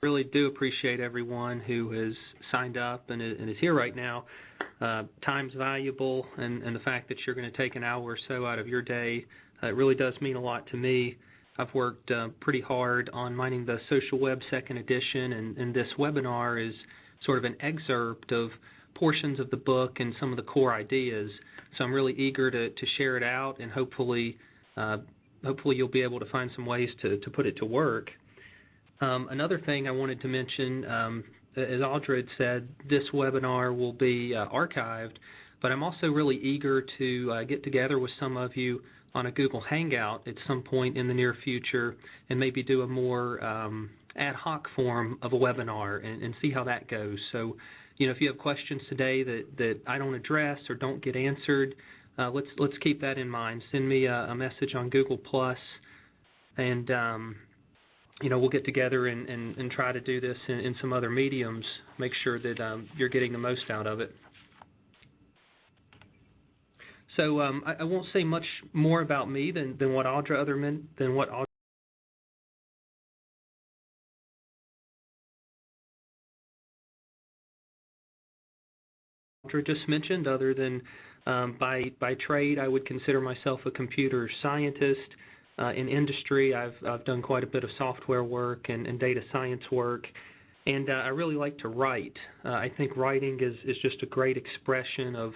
Really do appreciate everyone who has signed up and is here right now. Time's valuable, and the fact that you're going to take an hour or so out of your day, it really does mean a lot to me. I've worked pretty hard on Mining the Social Web second edition, and this webinar is sort of an excerpt of portions of the book and some of the core ideas. So I'm really eager to share it out, and hopefully you'll be able to find some ways to put it to work. Another thing I wanted to mention, as Audra had said, this webinar will be archived, but I'm also really eager to get together with some of you on a Google Hangout at some point in the near future and maybe do a more ad hoc form of a webinar and see how that goes. So, if you have questions today that I don't address or don't get answered, let's keep that in mind. Send me a message on Google+, and we'll get together and try to do this in some other mediums, make sure that you're getting the most out of it. So I won't say much more about me than what Audra just mentioned, other than by trade, I would consider myself a computer scientist. In industry, I've done quite a bit of software work and data science work, and I really like to write. I think writing is just a great expression of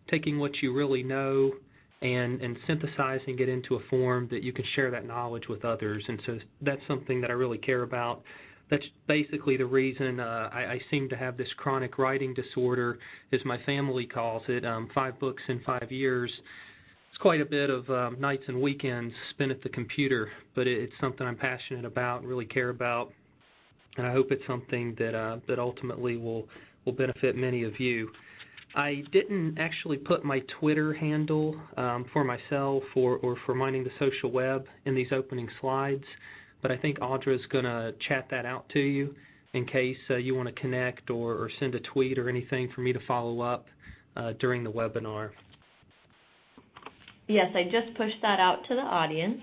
taking what you really know and synthesizing it into a form that you can share that knowledge with others, and so that's something that I really care about. That's basically the reason I seem to have this chronic writing disorder, as my family calls it, 5 books in 5 years. It's quite a bit of nights and weekends spent at the computer, but it's something I'm passionate about, really care about, and I hope it's something that ultimately will benefit many of you. I didn't actually put my Twitter handle for myself or for Mining the Social Web in these opening slides, but I think Audra's going to chat that out to you in case you want to connect or send a tweet or anything for me to follow up during the webinar. Yes, I just pushed that out to the audience.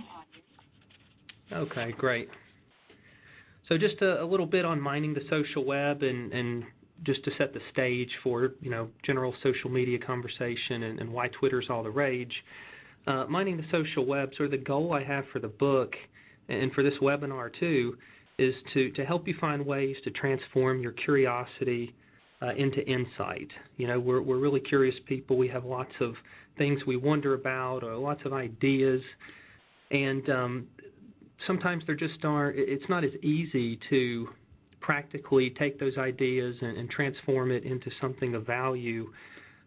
Okay, great. So just a little bit on Mining the Social Web and just to set the stage for, general social media conversation and why Twitter's all the rage. Mining the Social Web, sort of the goal I have for the book and for this webinar too, is to help you find ways to transform your curiosity into insight. We're really curious people. We have lots of things we wonder about, or lots of ideas, and sometimes there just aren't. It's not as easy to practically take those ideas and transform it into something of value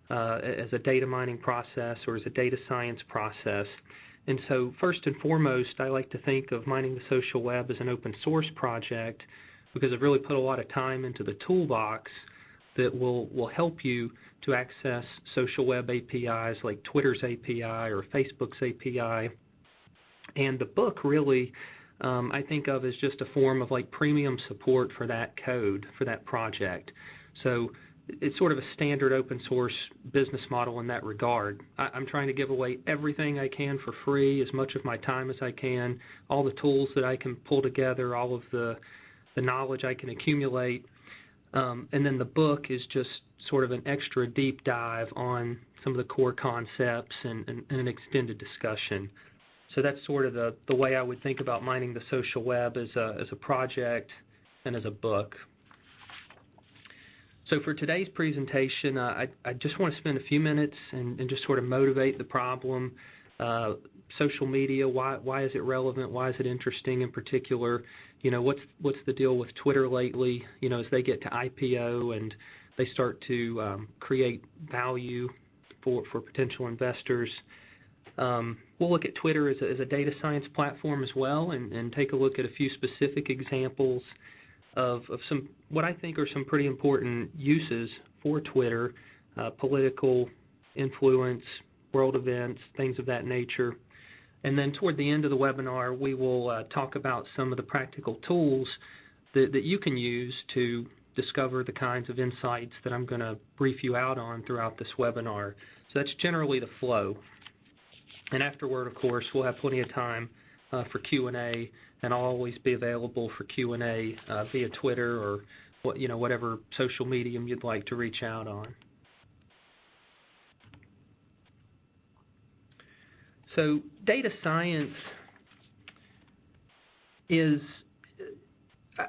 as a data mining process or as a data science process. And so first and foremost, I like to think of Mining the Social Web as an open source project because I've really put a lot of time into the toolbox that will help you to access social web APIs like Twitter's API or Facebook's API. And the book really, I think of as just a form of like premium support for that code, for that project. So it's sort of a standard open source business model in that regard. I'm trying to give away everything I can for free, as much of my time as I can, all the tools that I can pull together, all of the knowledge I can accumulate. And then the book is just sort of an extra deep dive on some of the core concepts and an extended discussion. So that's sort of the way I would think about Mining the Social Web as a project and as a book. So for today's presentation, I just want to spend a few minutes and just sort of motivate the problem. Social media, why is it relevant? Why is it interesting in particular? What's the deal with Twitter lately? As they get to IPO and they start to create value for potential investors. We'll look at Twitter as a data science platform as well and take a look at a few specific examples of some what I think are some pretty important uses for Twitter, political influence, world events, things of that nature. And then toward the end of the webinar, we will talk about some of the practical tools that you can use to discover the kinds of insights that I'm going to brief you out on throughout this webinar. So that's generally the flow. And afterward, of course, we'll have plenty of time for Q&A, and I'll always be available for Q&A via Twitter or whatever social medium you'd like to reach out on. So data science is,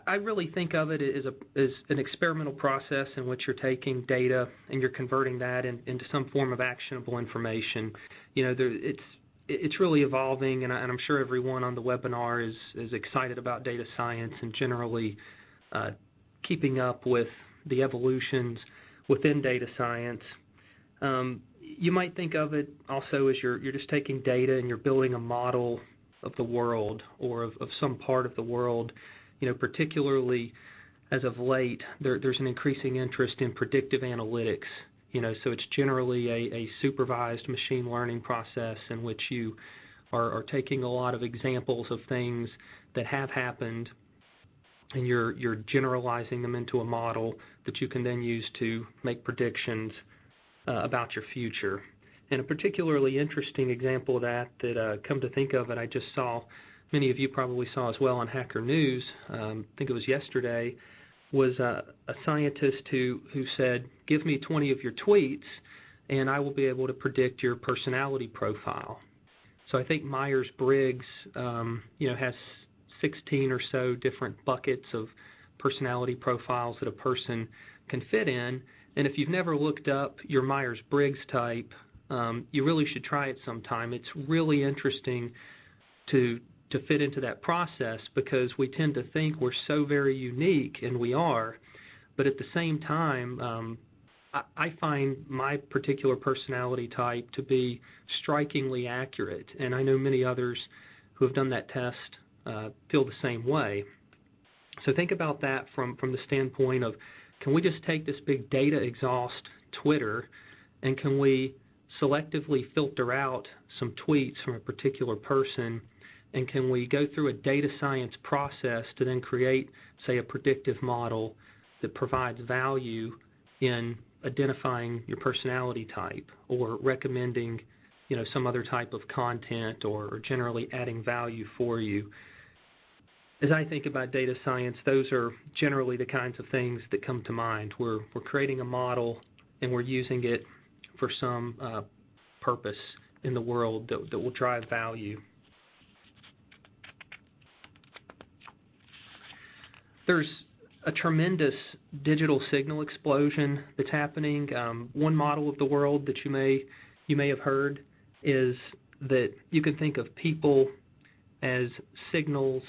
I really think of it as an experimental process in which you're taking data and you're converting that into some form of actionable information. It's really evolving, and I'm sure everyone on the webinar is excited about data science and generally keeping up with the evolutions within data science. You might think of it also as you're just taking data and you're building a model of the world or of some part of the world. Particularly as of late, there's an increasing interest in predictive analytics. So it's generally a supervised machine learning process in which you are taking a lot of examples of things that have happened, and you're generalizing them into a model that you can then use to make predictions about your future. And a particularly interesting example of that come to think of it, I just saw, many of you probably saw as well on Hacker News, I think it was yesterday, was a scientist who said, give me 20 of your tweets and I will be able to predict your personality profile. So I think Myers-Briggs has 16 or so different buckets of personality profiles that a person can fit in. And if you've never looked up your Myers-Briggs type, you really should try it sometime. It's really interesting to fit into that process because we tend to think we're so very unique, and we are, but at the same time, I find my particular personality type to be strikingly accurate, and I know many others who have done that test feel the same way. So think about that from the standpoint of, can we just take this big data exhaust Twitter, and can we selectively filter out some tweets from a particular person, and can we go through a data science process to then create, say, a predictive model that provides value in identifying your personality type or recommending, some other type of content or generally adding value for you. As I think about data science, those are generally the kinds of things that come to mind. We're creating a model and we're using it for some purpose in the world that will drive value. There's a tremendous digital signal explosion that's happening. One model of the world that you may have heard is that you can think of people as signals,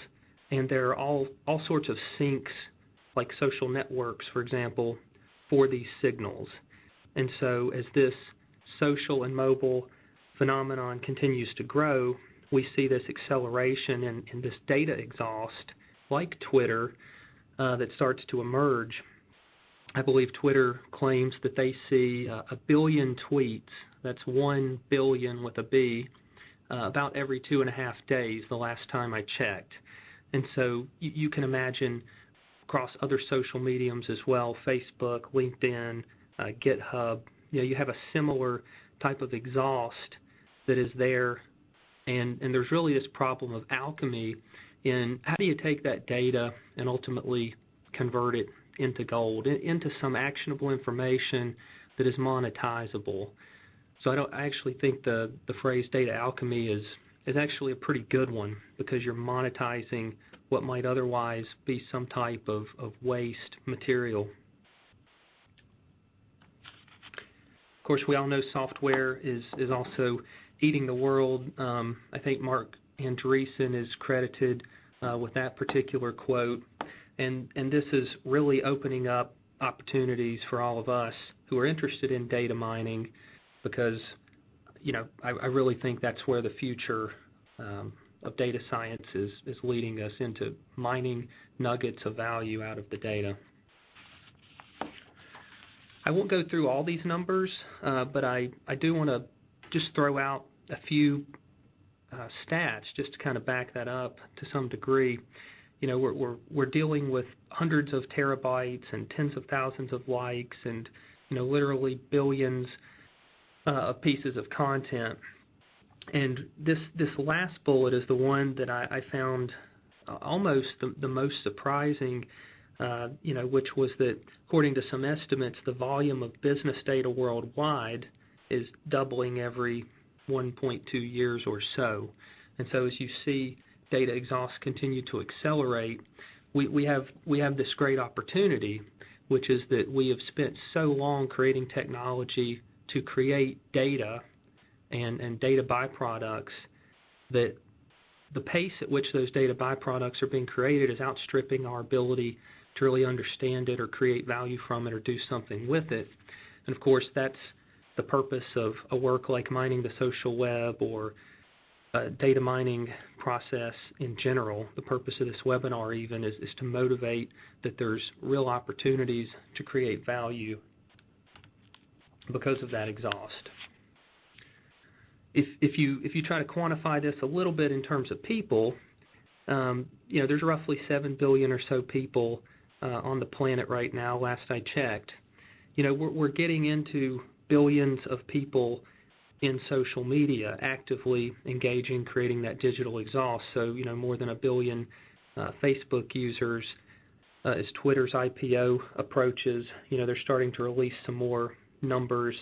and there are all sorts of syncs, like social networks, for example, for these signals. And so as this social and mobile phenomenon continues to grow, we see this acceleration in this data exhaust, like Twitter, that starts to emerge. I believe Twitter claims that they see 1 billion tweets, that's 1 billion with a B, about every 2.5 days the last time I checked. And so you can imagine across other social mediums as well, Facebook, LinkedIn, GitHub, you have a similar type of exhaust that is there, and there's really this problem of alchemy in how do you take that data and ultimately convert it into gold, into some actionable information that is monetizable. So I actually think the phrase data alchemy is actually a pretty good one, because you're monetizing what might otherwise be some type of waste material. Of course, we all know software is also eating the world. I think Mark Andreessen is credited with that particular quote, and this is really opening up opportunities for all of us who are interested in data mining, because I really think that's where the future of data science is leading us, into mining nuggets of value out of the data. I won't go through all these numbers, but I do want to just throw out a few stats just to kind of back that up to some degree. We're dealing with hundreds of terabytes and tens of thousands of likes and literally billions of pieces of content. And this last bullet is the one that I found almost the most surprising, which was that according to some estimates, the volume of business data worldwide is doubling every 1.2 years or so. And so as you see data exhaust continue to accelerate, we have this great opportunity, which is that we have spent so long creating technology to create data and data byproducts that the pace at which those data byproducts are being created is outstripping our ability to really understand it or create value from it or do something with it. And of course, that's the purpose of a work like mining the social web or data mining process in general. The purpose of this webinar even is to motivate that there's real opportunities to create value because of that exhaust. If you try to quantify this a little bit in terms of people, there's roughly 7 billion or so people on the planet right now, last I checked. We're getting into billions of people in social media actively engaging, creating that digital exhaust. So, more than 1 billion Facebook users. As Twitter's IPO approaches, they're starting to release some more numbers.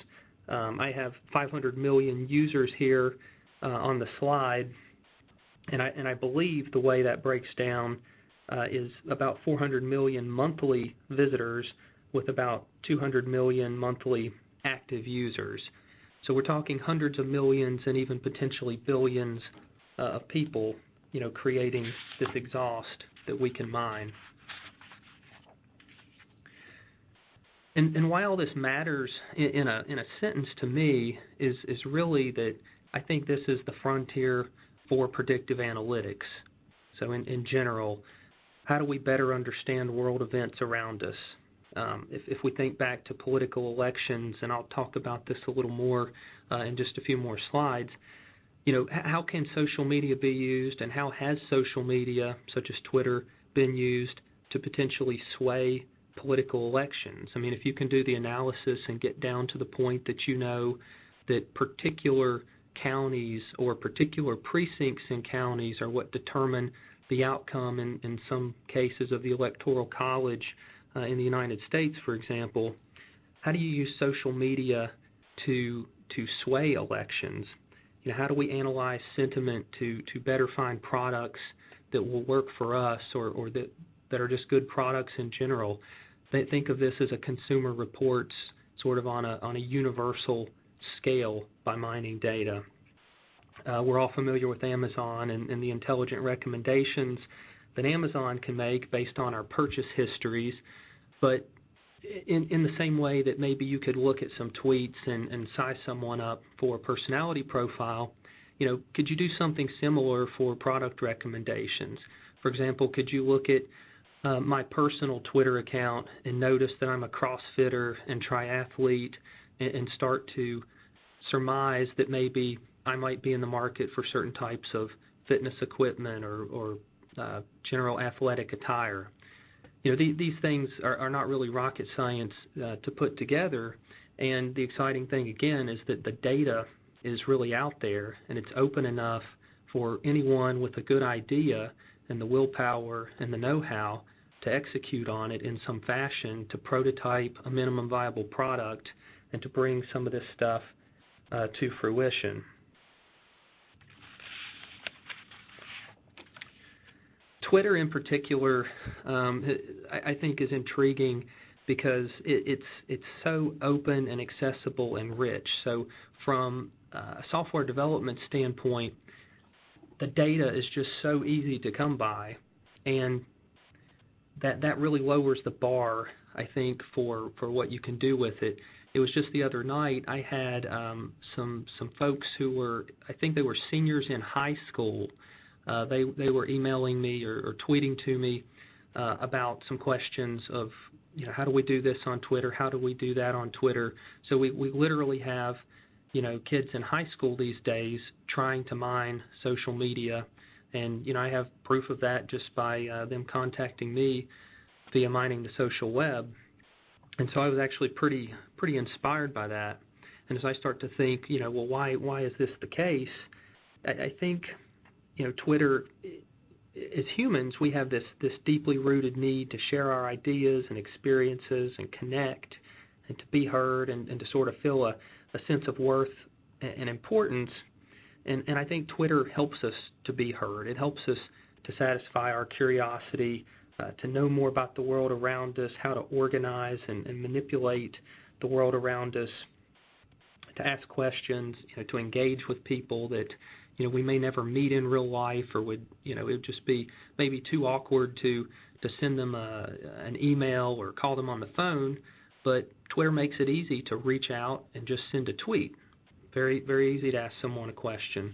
I have 500 million users here on the slide, and I believe the way that breaks down is about 400 million monthly visitors with about 200 million monthly active users. So we're talking hundreds of millions and even potentially billions of people, creating this exhaust that we can mine. And why all this matters in a sentence to me is really that I think this is the frontier for predictive analytics. So in general, how do we better understand world events around us? If we think back to political elections, and I'll talk about this a little more in just a few more slides, how can social media be used, and how has social media, such as Twitter, been used to potentially sway political elections? I mean, if you can do the analysis and get down to the point that that particular counties or particular precincts in counties are what determine the outcome in some cases of the Electoral College in the United States, for example, how do you use social media to sway elections? How do we analyze sentiment to better find products that will work for us or that are just good products in general? They think of this as a consumer reports sort of on a universal scale by mining data. We're all familiar with Amazon and the intelligent recommendations that Amazon can make based on our purchase histories, but in the same way that maybe you could look at some tweets and size someone up for a personality profile, could you do something similar for product recommendations? For example, could you look at my personal Twitter account and notice that I'm a CrossFitter and triathlete and start to surmise that maybe I might be in the market for certain types of fitness equipment or general athletic attire? These things are not really rocket science to put together, and the exciting thing again is that the data is really out there and it's open enough for anyone with a good idea and the willpower and the know-how to execute on it in some fashion, to prototype a minimum viable product and to bring some of this stuff to fruition. Twitter in particular, I think is intriguing because it's so open and accessible and rich. So from a software development standpoint, the data is just so easy to come by, and that really lowers the bar, I think, for what you can do with it. It was just the other night I had some folks who were, I think they were seniors in high school. They were emailing me or tweeting to me about some questions of, how do we do this on Twitter? How do we do that on Twitter? So we literally have, kids in high school these days trying to mine social media. And, I have proof of that just by them contacting me via mining the social web. And so I was actually pretty inspired by that. And as I start to think, well, why is this the case? I think, Twitter, as humans, we have this deeply rooted need to share our ideas and experiences and connect and to be heard and to sort of feel a sense of worth and importance. And I think Twitter helps us to be heard. It helps us to satisfy our curiosity, to know more about the world around us, how to organize and manipulate the world around us, to ask questions, to engage with people that we may never meet in real life, or would it would just be maybe too awkward to send them an email or call them on the phone. But Twitter makes it easy to reach out and just send a tweet. Very, very easy to ask someone a question.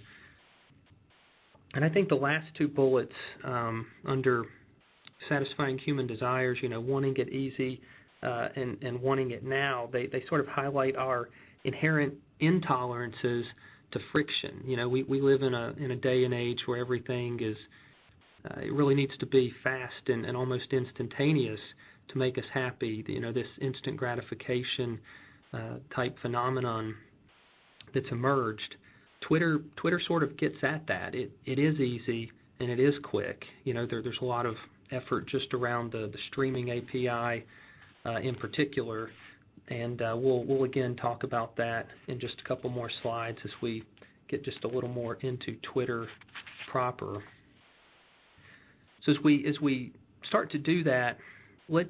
And I think the last two bullets under satisfying human desires, wanting it easy and wanting it now, they sort of highlight our inherent intolerances to friction. We live in a day and age where everything is it really needs to be fast and almost instantaneous to make us happy. This instant gratification type phenomenon that's emerged. Twitter sort of gets at that. It is easy and it is quick. There's a lot of effort just around the streaming API in particular. And we'll again talk about that in just a couple more slides as we get just a little more into Twitter proper. So as we start to do that, let's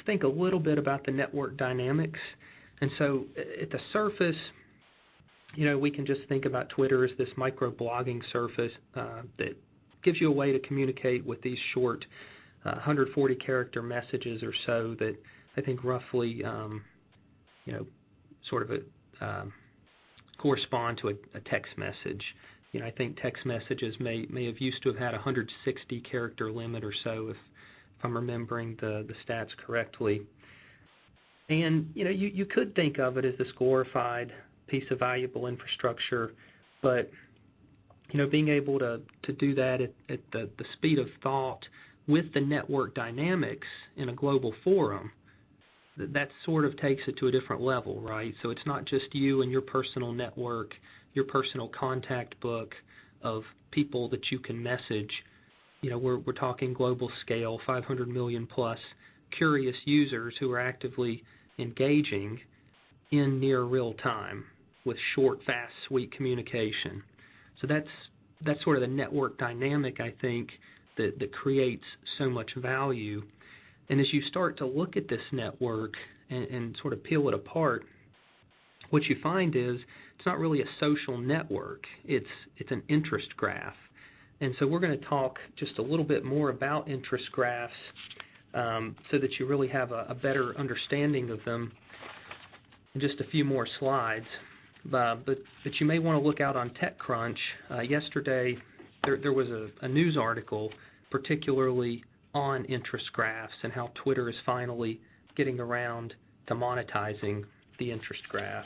think a little bit about the network dynamics. And so at the surface, we can just think about Twitter as this micro-blogging surface that gives you a way to communicate with these short 140-character messages or so that I think roughly sort of correspond to a text message. I think text messages may have used to have had a 160-character limit or so, if I'm remembering the stats correctly. And you could think of it as this glorified piece of valuable infrastructure, but being able to do that at the speed of thought with the network dynamics in a global forum, that sort of takes it to a different level, right? So it's not just you and your personal network, your personal contact book of people that you can message. We're talking global scale, 500 million plus curious users who are actively engaging in near real time with short, fast, sweet communication. So that's sort of the network dynamic, I think, that creates so much value. And as you start to look at this network and sort of peel it apart, what you find is it's not really a social network. It's an interest graph. And so we're going to talk just a little bit more about interest graphs so that you really have a better understanding of them in just a few more slides. But you may want to look out on TechCrunch. Yesterday there was a news article particularly on interest graphs and how Twitter is finally getting around to monetizing the interest graph.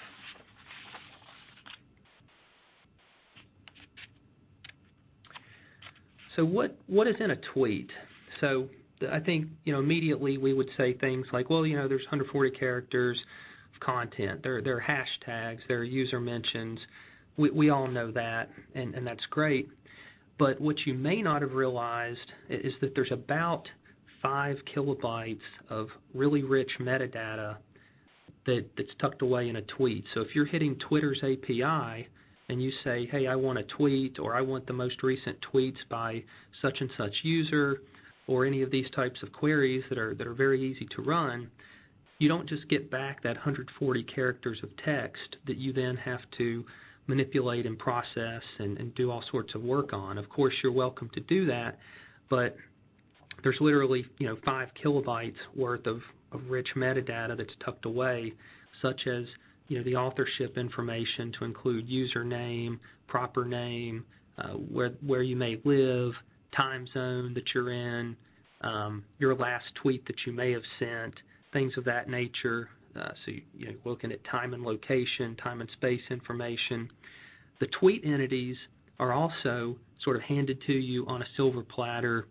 So what is in a tweet? So I think immediately we would say things like, well, there's 140 characters of content. There are hashtags. There are user mentions. We all know that, and that's great. But what you may not have realized is that there's about 5 kilobytes of really rich metadata that's tucked away in a tweet. So if you're hitting Twitter's API and you say, hey, I want a tweet, or I want the most recent tweets by such and such user, or any of these types of queries that are very easy to run, you don't just get back that 140 characters of text that you then have to manipulate and process and do all sorts of work on. Of course, you're welcome to do that, but there's literally 5 kilobytes worth of rich metadata that's tucked away, such as the authorship information to include username, proper name, where you may live, time zone that you're in, your last tweet that you may have sent, things of that nature. So you're looking at time and location, time and space information. The tweet entities are also sort of handed to you on a silver platter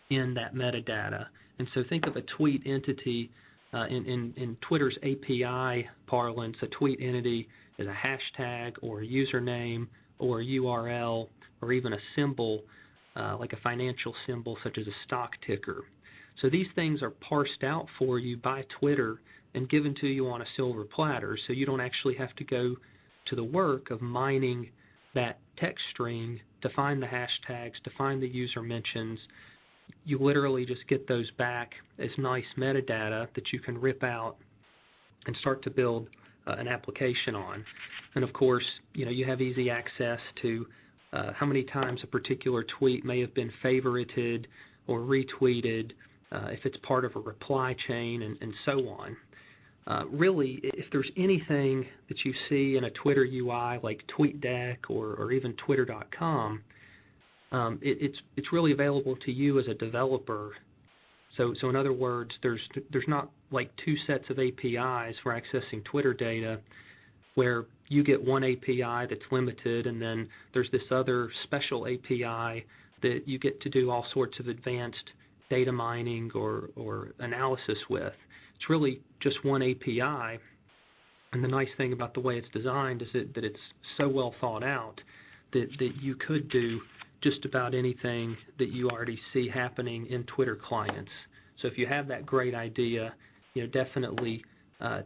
in that metadata. And so think of a tweet entity in Twitter's API parlance. A tweet entity is a hashtag or a username or a URL or even a symbol, like a financial symbol such as a stock ticker. So these things are parsed out for you by Twitter and given to you on a silver platter, so you don't actually have to go to the work of mining that text string to find the hashtags, to find the user mentions. You literally just get those back as nice metadata that you can rip out and start to build an application on. And of course, you have easy access to how many times a particular tweet may have been favorited or retweeted, if it's part of a reply chain, and so on. Really, if there's anything that you see in a Twitter UI like TweetDeck or even Twitter.com, it's really available to you as a developer. So in other words, there's not like two sets of APIs for accessing Twitter data where you get one API that's limited and then there's this other special API that you get to do all sorts of advanced data mining or analysis with. It's really just one API, and the nice thing about the way it's designed is that it's so well thought out that you could do just about anything that you already see happening in Twitter clients. So if you have that great idea, definitely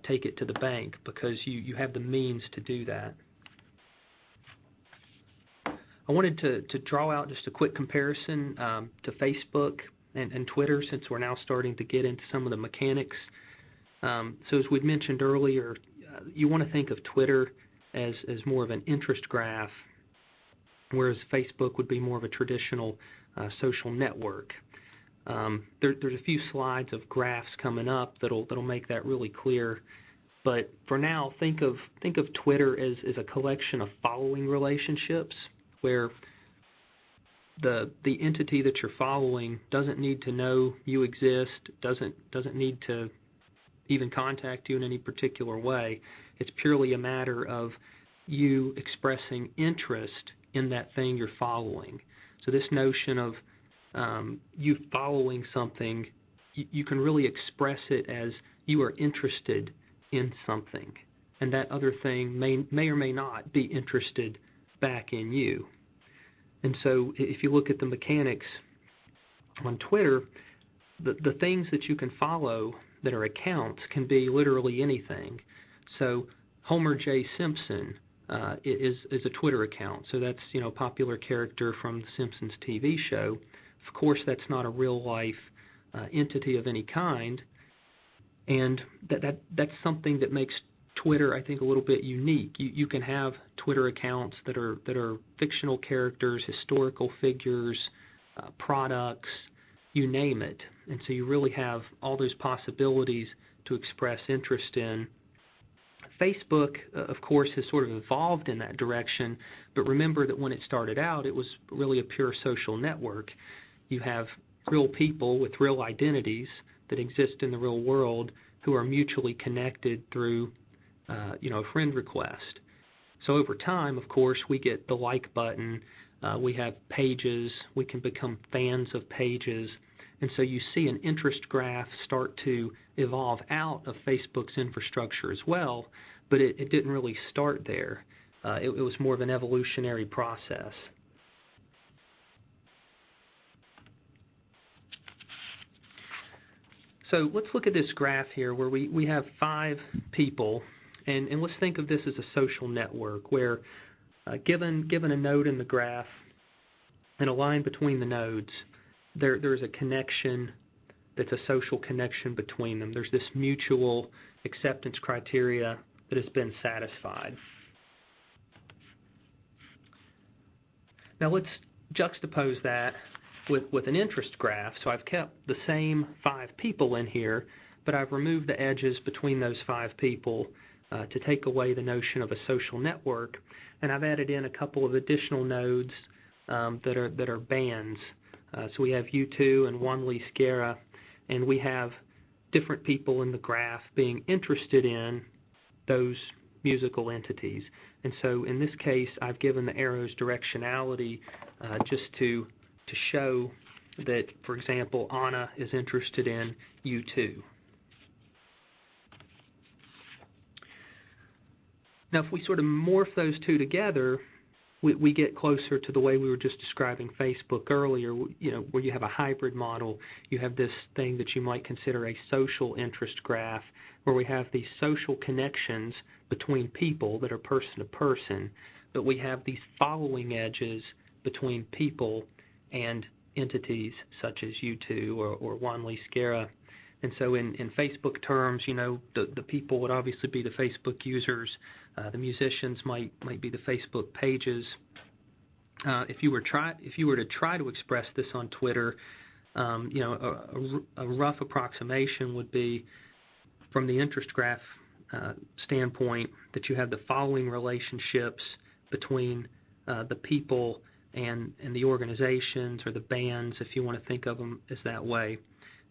take it to the bank because you have the means to do that. I wanted to draw out just a quick comparison to Facebook and Twitter, since we're now starting to get into some of the mechanics. So as we'd mentioned earlier, you want to think of Twitter as more of an interest graph, whereas Facebook would be more of a traditional social network. There's a few slides of graphs coming up that'll make that really clear. But for now, think of Twitter as a collection of following relationships where the entity that you're following doesn't need to know you exist, doesn't need to even contact you in any particular way. It's purely a matter of you expressing interest in that thing you're following. So this notion of you following something, you can really express it as you are interested in something, and that other thing may or may not be interested back in you. And so if you look at the mechanics on Twitter, the things that you can follow that are accounts can be literally anything. So Homer J. Simpson is a Twitter account. So that's a popular character from the Simpsons TV show. Of course, that's not a real life entity of any kind, and that's something that makes Twitter, I think, a little bit unique. You can have Twitter accounts that are fictional characters, historical figures, products, you name it. And so you really have all those possibilities to express interest in. Facebook, of course, has sort of evolved in that direction, but remember that when it started out, it was really a pure social network. You have real people with real identities that exist in the real world who are mutually connected through a friend request. So over time, of course, we get the like button, we have pages, we can become fans of pages, and so you see an interest graph start to evolve out of Facebook's infrastructure as well, but it didn't really start there. It was more of an evolutionary process. So let's look at this graph here where we have 5 people, and let's think of this as a social network where given a node in the graph and a line between the nodes, there's a connection that's a social connection between them. There's this mutual acceptance criteria that has been satisfied. Now let's juxtapose that with an interest graph. So I've kept the same 5 people in here, but I've removed the edges between those 5 people to take away the notion of a social network, and I've added in a couple of additional nodes that are bands. So we have U2 and Wanli Skera, and we have different people in the graph being interested in those musical entities. And so in this case, I've given the arrows directionality just to show that, for example, Anna is interested in U2. Now, if we sort of morph those two together, we get closer to the way we were just describing Facebook earlier, where you have a hybrid model. You have this thing that you might consider a social interest graph, where we have these social connections between people that are person to person, but we have these following edges between people and entities such as U2 or Wanley Scara. And so in Facebook terms, the people would obviously be the Facebook users. The musicians might be the Facebook pages. If you were to try to express this on Twitter, a rough approximation would be, from the interest graph standpoint, that you have the following relationships between the people and the organizations or the bands, if you want to think of them as that way.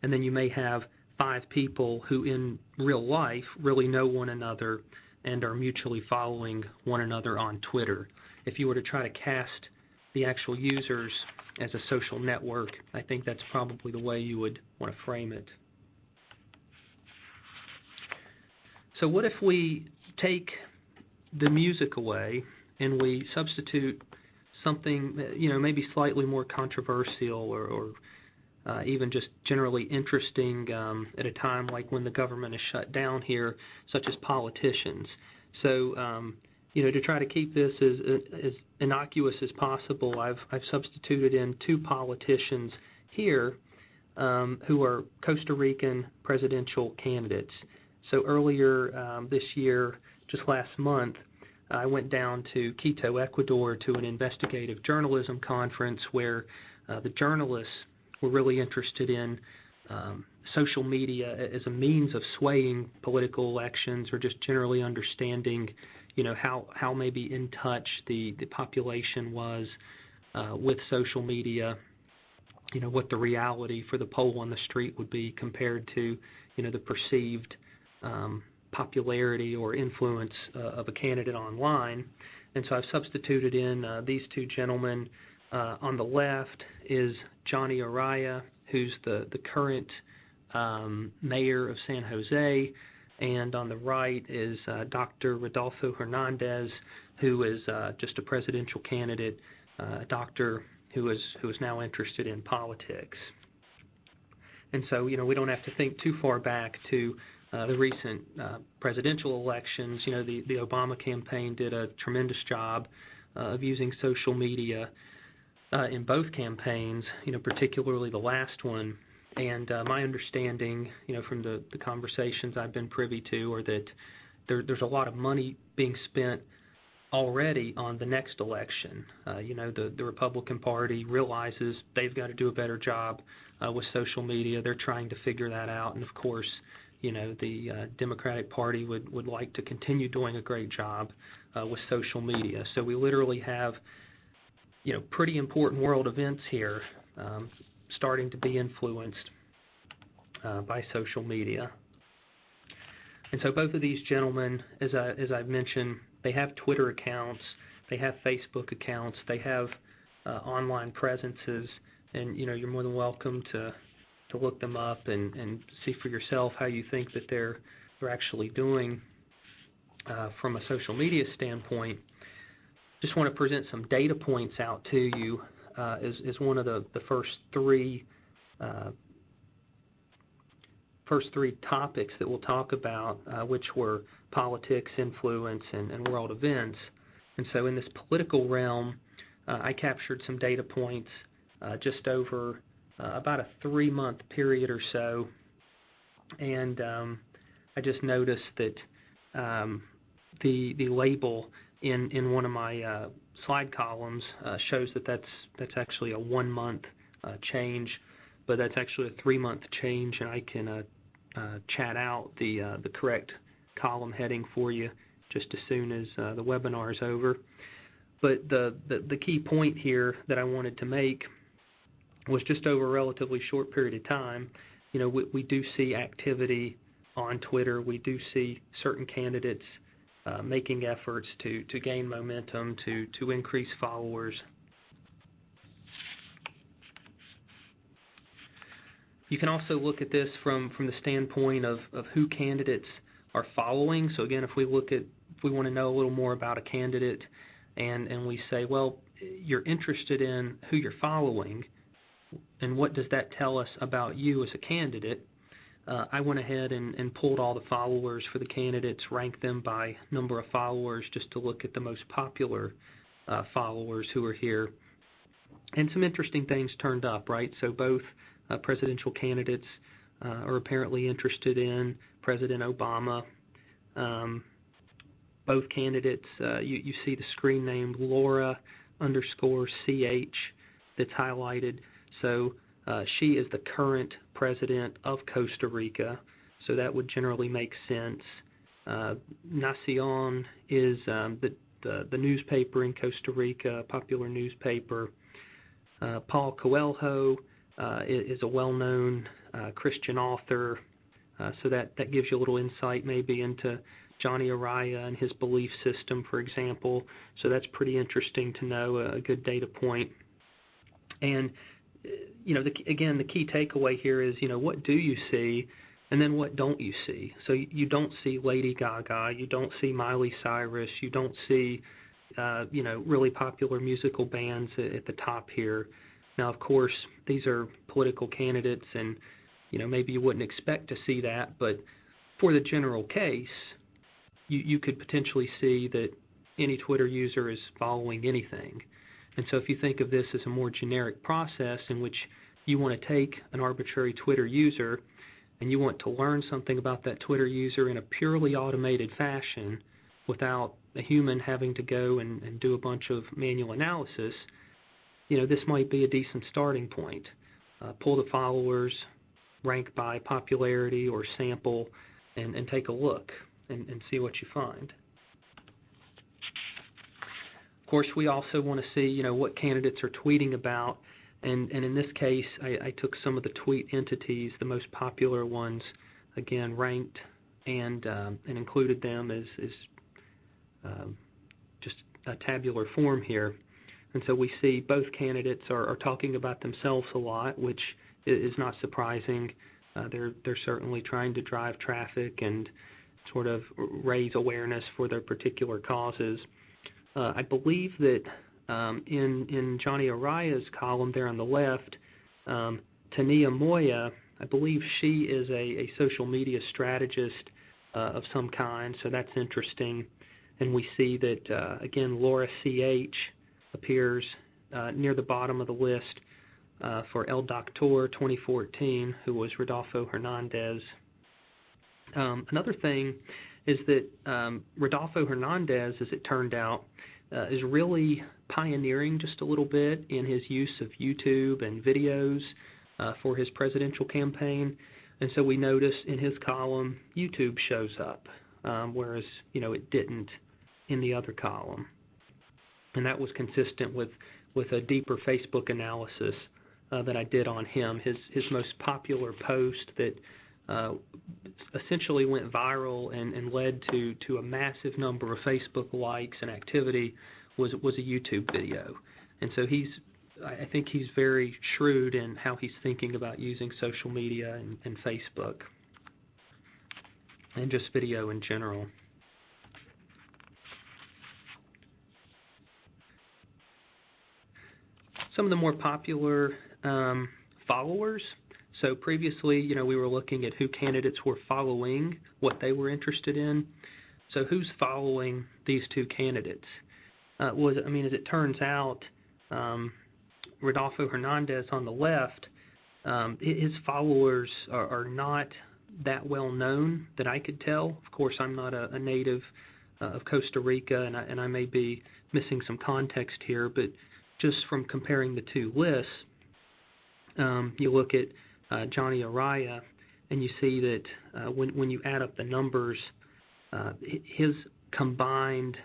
And then you may have 5 people who in real life really know one another and are mutually following one another on Twitter. If you were to try to cast the actual users as a social network, I think that's probably the way you would want to frame it. So what if we take the music away and we substitute something, maybe slightly more controversial or even just generally interesting at a time like when the government is shut down here, such as politicians. So, to try to keep this as innocuous as possible, I've substituted in 2 politicians here who are Costa Rican presidential candidates. So earlier this year, just last month, I went down to Quito, Ecuador, to an investigative journalism conference where the journalists were really interested in social media as a means of swaying political elections, or just generally understanding, how maybe in touch the population was with social media, what the reality for the poll on the street would be compared to, the perceived popularity or influence of a candidate online. And so I've substituted in these 2 gentlemen. On the left is Johnny Araya, who's the current mayor of San Jose, and on the right is Dr. Rodolfo Hernandez, who is just a presidential candidate, a doctor who is now interested in politics. And so, we don't have to think too far back to the recent presidential elections. The Obama campaign did a tremendous job of using social media in both campaigns, particularly the last one. And my understanding, from the conversations I've been privy to, are that there's a lot of money being spent already on the next election. The Republican Party realizes they've got to do a better job with social media. They're trying to figure that out. And of course, the Democratic Party would like to continue doing a great job with social media. So we literally have, pretty important world events here starting to be influenced by social media. And so both of these gentlemen, as I've mentioned, they have Twitter accounts, they have Facebook accounts, they have online presences, and you're more than welcome to look them up and see for yourself how you think that they're actually doing from a social media standpoint. Just want to present some data points out to you as one of the first three topics that we'll talk about, which were politics, influence, and world events. And so in this political realm, I captured some data points just over about a 3-month period or so, and I just noticed that the label in one of my slide columns shows that that's actually a 1-month change, but that's actually a 3-month change, and I can chat out the correct column heading for you just as soon as the webinar is over. But the key point here that I wanted to make was just over a relatively short period of time, we do see activity on Twitter. We do see certain candidates making efforts to gain momentum, to increase followers. You can also look at this from the standpoint of who candidates are following. So again, if we want to know a little more about a candidate and we say, well, you're interested in who you're following, and what does that tell us about you as a candidate? I went ahead and pulled all the followers for the candidates, ranked them by number of followers just to look at the most popular followers who are here. And some interesting things turned up, right? So both presidential candidates are apparently interested in President Obama. Both candidates, you see the screen name Laura_CH that's highlighted. So she is the current president of Costa Rica, so that would generally make sense. Nacion is the newspaper in Costa Rica, a popular newspaper. Paul Coelho is a well-known Christian author, so that gives you a little insight maybe into Johnny Araya and his belief system, for example. So that's pretty interesting to know, a good data point. And the key takeaway here is, what do you see, and then what don't you see? So you don't see Lady Gaga, you don't see Miley Cyrus, you don't see, really popular musical bands at the top here. Now, of course, these are political candidates, and, maybe you wouldn't expect to see that, but for the general case, you could potentially see that any Twitter user is following anything. And so if you think of this as a more generic process in which you want to take an arbitrary Twitter user and you want to learn something about that Twitter user in a purely automated fashion without a human having to go and do a bunch of manual analysis, this might be a decent starting point. Pull the followers, rank by popularity or sample, and take a look and see what you find. Of course, we also want to see, what candidates are tweeting about, and in this case, I took some of the tweet entities, the most popular ones, again, ranked and included them as just a tabular form here. And so we see both candidates are talking about themselves a lot, which is not surprising. They're certainly trying to drive traffic and sort of raise awareness for their particular causes. I believe that in Johnny Araya's column there on the left, Tania Moya, I believe she is a social media strategist of some kind, so that's interesting. And we see that, again, Laura CH appears near the bottom of the list for El Doctor 2014, who was Rodolfo Hernandez. Another thing is that Rodolfo Hernandez, as it turned out, is really pioneering just a little bit in his use of YouTube and videos for his presidential campaign. And so we notice in his column, YouTube shows up, whereas, it didn't in the other column. And that was consistent with a deeper Facebook analysis that I did on him. His most popular post that essentially went viral and led to a massive number of Facebook likes and activity was a YouTube video. And so I think he's very shrewd in how he's thinking about using social media and Facebook and just video in general. Some of the more popular followers. So previously, we were looking at who candidates were following, what they were interested in. So who's following these two candidates? As it turns out, Rodolfo Hernandez on the left, his followers are not that well known that I could tell. Of course, I'm not a native of Costa Rica, and I may be missing some context here, but just from comparing the two lists, you look at Johnny Araya, and you see that when you add up the numbers, his combined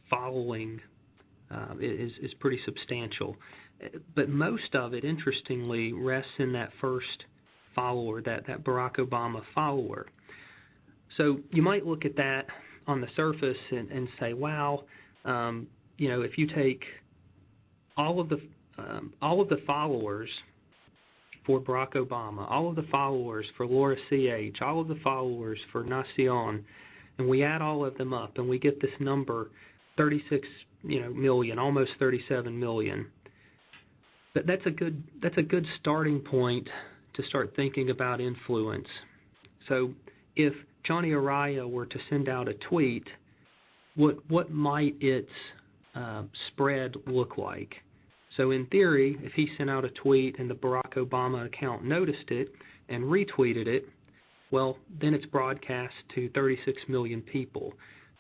following is pretty substantial. But most of it, interestingly, rests in that first follower, that Barack Obama follower. So you might look at that on the surface and say, wow, if you take all of the followers for Barack Obama, all of the followers for Laura CH, all of the followers for Nacion, and we add all of them up and we get this number 36 million, almost 37 million. But that's a good starting point to start thinking about influence. So if Johnny Araya were to send out a tweet, what might its spread look like? So in theory, if he sent out a tweet and the Barack Obama account noticed it and retweeted it, well, then it's broadcast to 36 million people.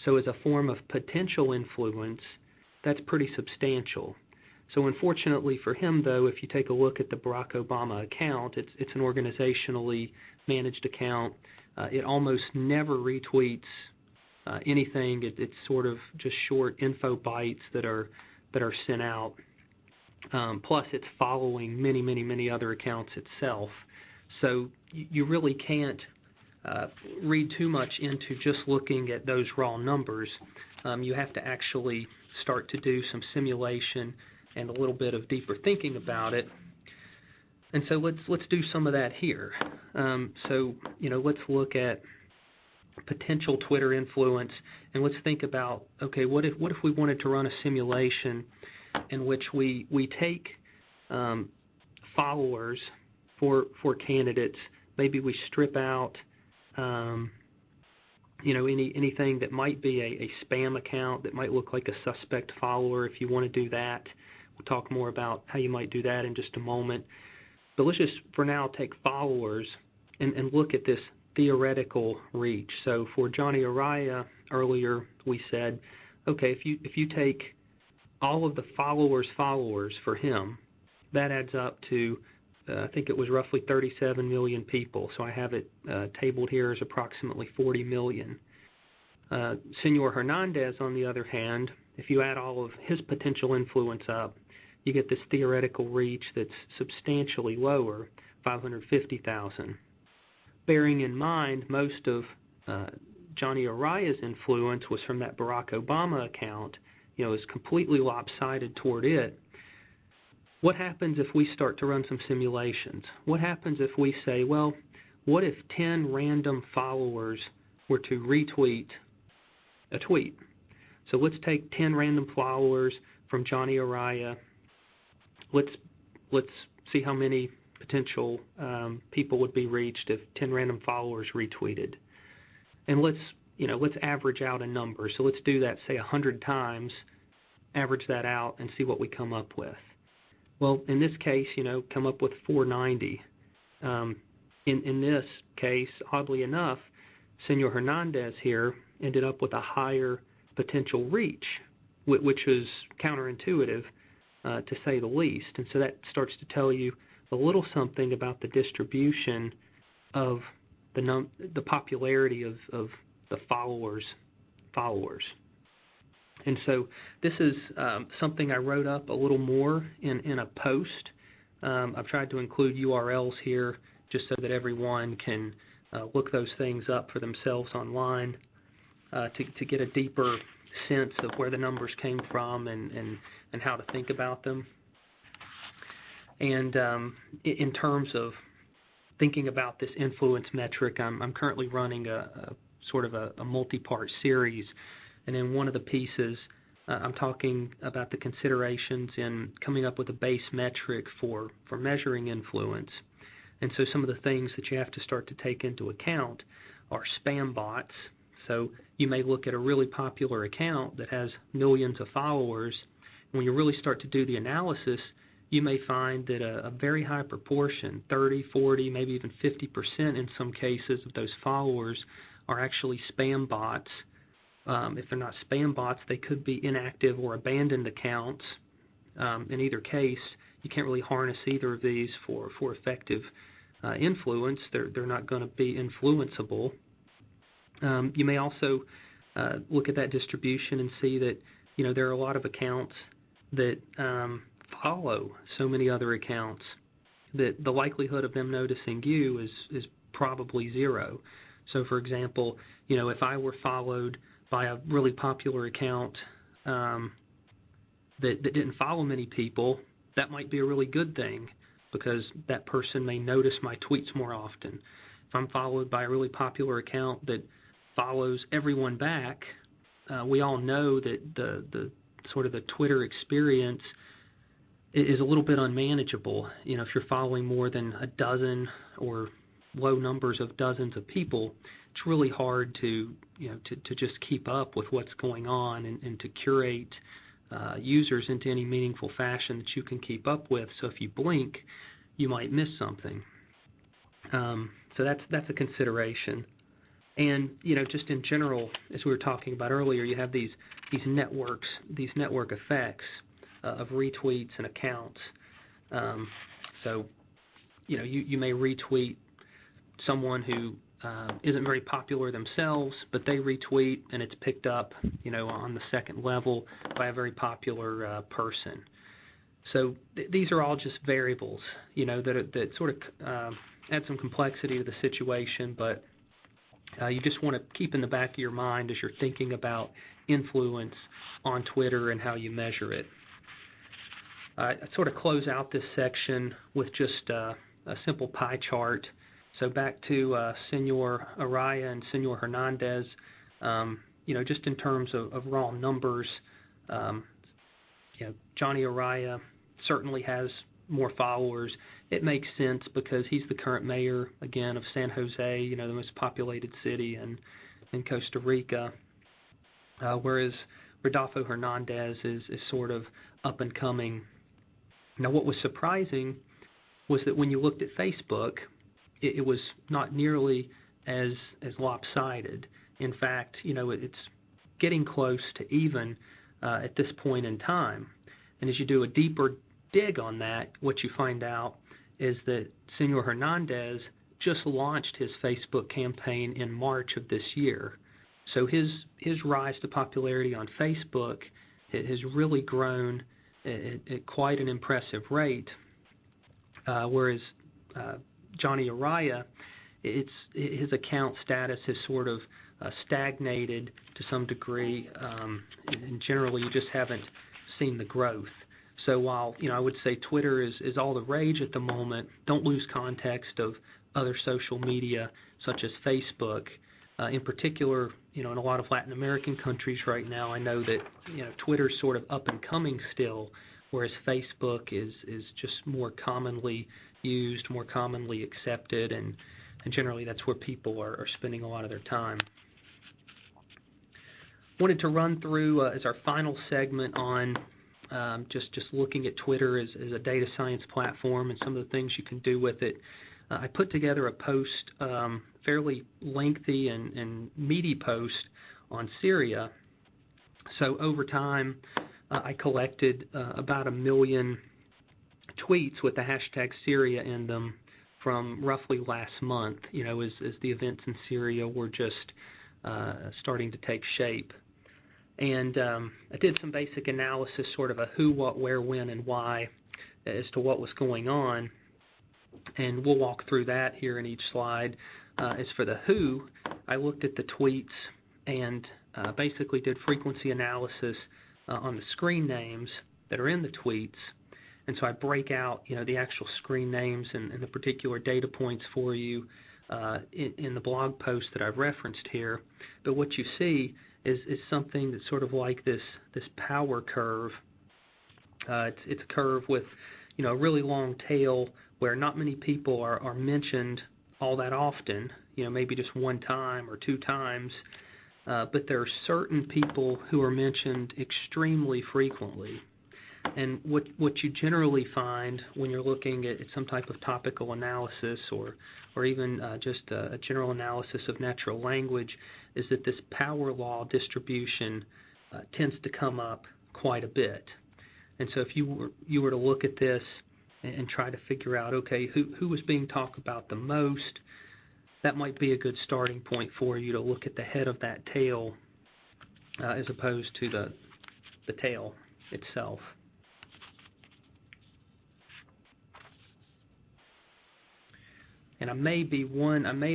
So as a form of potential influence, that's pretty substantial. So unfortunately for him, though, if you take a look at the Barack Obama account, it's an organizationally managed account. It almost never retweets anything. It's sort of just short info bites that are sent out. Plus, it's following many other accounts itself. So you really can't read too much into just looking at those raw numbers. You have to actually start to do some simulation and a little bit of deeper thinking about it. And so let's do some of that here. Let's look at potential Twitter influence, and let's think about, okay, what if we wanted to run a simulation in which we take followers for candidates. Maybe we strip out anything that might be a spam account that might look like a suspect follower. If you want to do that, we'll talk more about how you might do that in just a moment. But let's just, for now, take followers and look at this theoretical reach. So for Johnny Araya, earlier we said, okay, if you take all of the followers for him, that adds up to, I think it was roughly 37 million people. So I have it tabled here as approximately 40 million. Senor Hernandez, on the other hand, if you add all of his potential influence up, you get this theoretical reach that's substantially lower, 550,000. Bearing in mind most of Johnny Araya's influence was from that Barack Obama account, is completely lopsided toward it. What happens if we start to run some simulations? What happens if we say, well, what if 10 random followers were to retweet a tweet? So let's take 10 random followers from Johnny Araya. Let's see how many potential people would be reached if 10 random followers retweeted. And let's average out a number. So let's do that, say, 100 times, average that out, and see what we come up with. Well, in this case, come up with 490. In this case, oddly enough, Senor Hernandez here ended up with a higher potential reach, which is counterintuitive, to say the least. And so that starts to tell you a little something about the distribution of the popularity of the followers. And so this is something I wrote up a little more in a post. I've tried to include URLs here just so that everyone can look those things up for themselves online to get a deeper sense of where the numbers came from and how to think about them. And in terms of thinking about this influence metric, I'm currently running a sort of a multi-part series. And in one of the pieces, I'm talking about the considerations in coming up with a base metric for measuring influence. And so some of the things that you have to start to take into account are spam bots. So you may look at a really popular account that has millions of followers. When you really start to do the analysis, you may find that a very high proportion, 30, 40, maybe even 50% in some cases of those followers are actually spam bots. If they're not spam bots, they could be inactive or abandoned accounts. In either case, you can't really harness either of these for effective influence. They're not going to be influenceable. You may also look at that distribution and see that there are a lot of accounts that follow so many other accounts that the likelihood of them noticing you is probably zero. So, for example, if I were followed by a really popular account that didn't follow many people, that might be a really good thing because that person may notice my tweets more often. If I'm followed by a really popular account that follows everyone back, we all know that the sort of the Twitter experience is a little bit unmanageable. If you're following more than a dozen or low numbers of dozens of people, it's really hard to just keep up with what's going on and to curate users into any meaningful fashion that you can keep up with. So if you blink, you might miss something. So that's a consideration. And just in general, as we were talking about earlier, you have these networks, these network effects of retweets and accounts. So you may retweet someone who isn't very popular themselves, but they retweet and it's picked up, on the second level by a very popular person. So these are all just variables, that sort of add some complexity to the situation, but you just want to keep in the back of your mind as you're thinking about influence on Twitter and how you measure it. I sort of close out this section with just a simple pie chart. So back to Senor Araya and Senor Hernandez, just in terms of raw numbers, Johnny Araya certainly has more followers. It makes sense because he's the current mayor, again, of San Jose, the most populated city in Costa Rica, whereas Rodolfo Hernandez is sort of up and coming. Now, what was surprising was that when you looked at Facebook, it was not nearly as lopsided. In fact, it's getting close to even at this point in time. And as you do a deeper dig on that, what you find out is that Senor Hernandez just launched his Facebook campaign in March of this year. So his rise to popularity on Facebook has really grown at quite an impressive rate, whereas Johnny Araya, his account status has sort of stagnated to some degree, and generally you just haven't seen the growth. So while I would say Twitter is all the rage at the moment, don't lose context of other social media such as Facebook. In particular, in a lot of Latin American countries right now, I know that Twitter's sort of up and coming still, whereas Facebook is just more commonly used, more commonly accepted, and generally that's where people are spending a lot of their time. Wanted to run through as our final segment on just looking at Twitter as a data science platform and some of the things you can do with it. I put together a post, fairly lengthy and meaty post on Syria. So over time, I collected about 1 million tweets with the hashtag Syria in them from roughly last month, as the events in Syria were just starting to take shape. And I did some basic analysis, sort of a who, what, where, when, and why as to what was going on. And we'll walk through that here in each slide. As for the who, I looked at the tweets and basically did frequency analysis on the screen names that are in the tweets. And so I break out, the actual screen names and the particular data points for you in the blog post that I've referenced here. But what you see is something that's sort of like this power curve. It's a curve with, a really long tail where not many people are mentioned all that often, maybe just one time or two times, but there are certain people who are mentioned extremely frequently. And what you generally find when you're looking at some type of topical analysis or even just a general analysis of natural language is that this power law distribution tends to come up quite a bit. And so if you were to look at this and try to figure out, okay, who was being talked about the most, that might be a good starting point for you to look at the head of that tail as opposed to the tail itself. And I may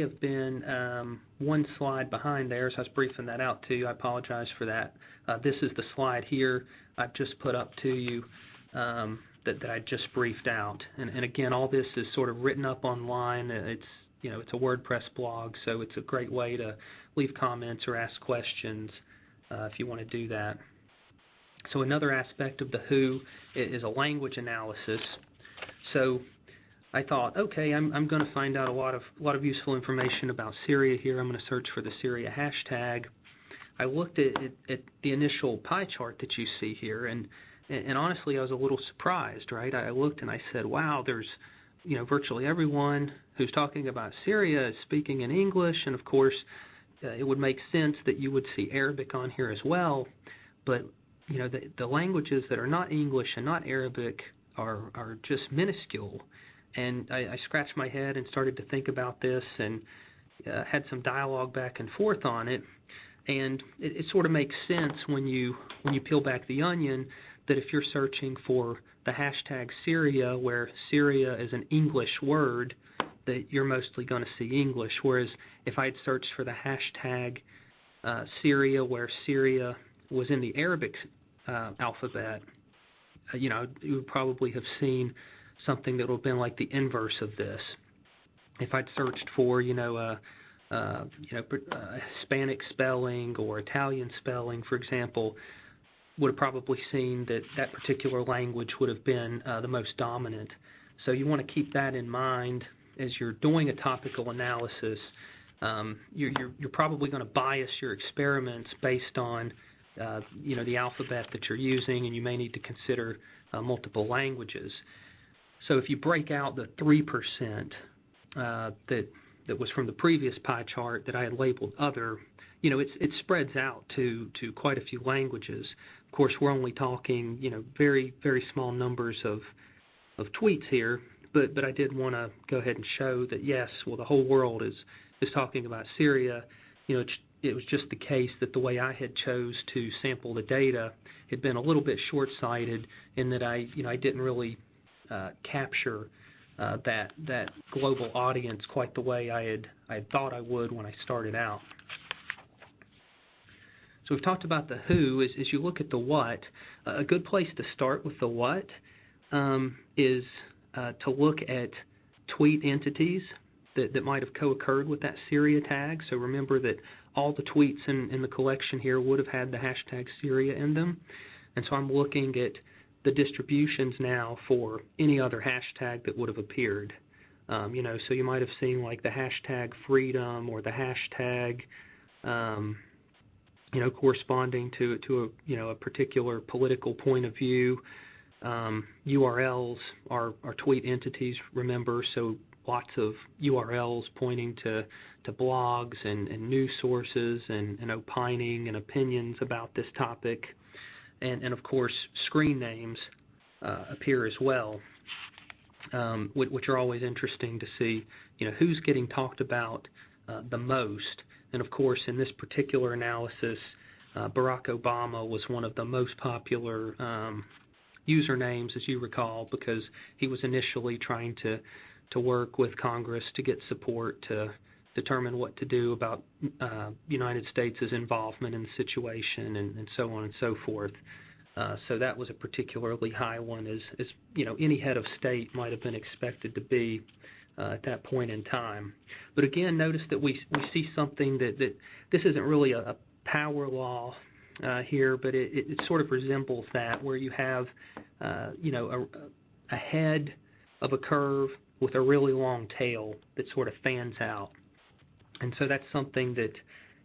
have been one slide behind there, so I was briefing that out to you. I apologize for that. This is the slide here I've just put up to you that I just briefed out. And again, all this is sort of written up online. It's a WordPress blog, so it's a great way to leave comments or ask questions if you want to do that. So another aspect of the WHO is a language analysis. So I thought, okay, I'm going to find out a lot of useful information about Syria here. I'm going to search for the Syria hashtag. I looked at the initial pie chart that you see here, and honestly, I was a little surprised, right? I looked and I said, wow, there's, virtually everyone who's talking about Syria is speaking in English, and of course, it would make sense that you would see Arabic on here as well, but, the languages that are not English and not Arabic are just minuscule. And I scratched my head and started to think about this and had some dialogue back and forth on it. And it sort of makes sense when you peel back the onion that if you're searching for the hashtag Syria, where Syria is an English word, that you're mostly going to see English. Whereas if I'd searched for the hashtag Syria, where Syria was in the Arabic alphabet, you would probably have seen something that would have been like the inverse of this. If I'd searched for, Hispanic spelling or Italian spelling, for example, would have probably seen that particular language would have been the most dominant. So you want to keep that in mind as you're doing a topical analysis. You're probably going to bias your experiments based on the alphabet that you're using, and you may need to consider multiple languages. So if you break out the 3% that was from the previous pie chart that I had labeled other, it spreads out to quite a few languages. Of course, we're only talking, very, very small numbers of tweets here, but I did want to go ahead and show that, yes, well, the whole world is talking about Syria. It was just the case that the way I had chose to sample the data had been a little bit short-sighted in that I didn't really capture that global audience quite the way I had thought I would when I started out. So we've talked about the who. As you look at the what, a good place to start with the what is to look at tweet entities that might have co-occurred with that Syria tag. So remember that all the tweets in the collection here would have had the hashtag Syria in them. And so I'm looking at the distributions now for any other hashtag that would have appeared. So you might have seen like the hashtag freedom or the hashtag, corresponding to a particular political point of view. URLs are tweet entities, remember, so lots of URLs pointing to blogs and news sources and opining and opinions about this topic. And of course, screen names appear as well, which are always interesting to see, who's getting talked about the most. And of course, in this particular analysis, Barack Obama was one of the most popular usernames, as you recall, because he was initially trying to work with Congress to get support to determine what to do about United States' involvement in the situation and so on and so forth. So that was a particularly high one, as any head of state might have been expected to be at that point in time. But again, notice that we see something that this isn't really a power law here, but it sort of resembles that, where you have a head of a curve with a really long tail that sort of fans out. And so that's something that,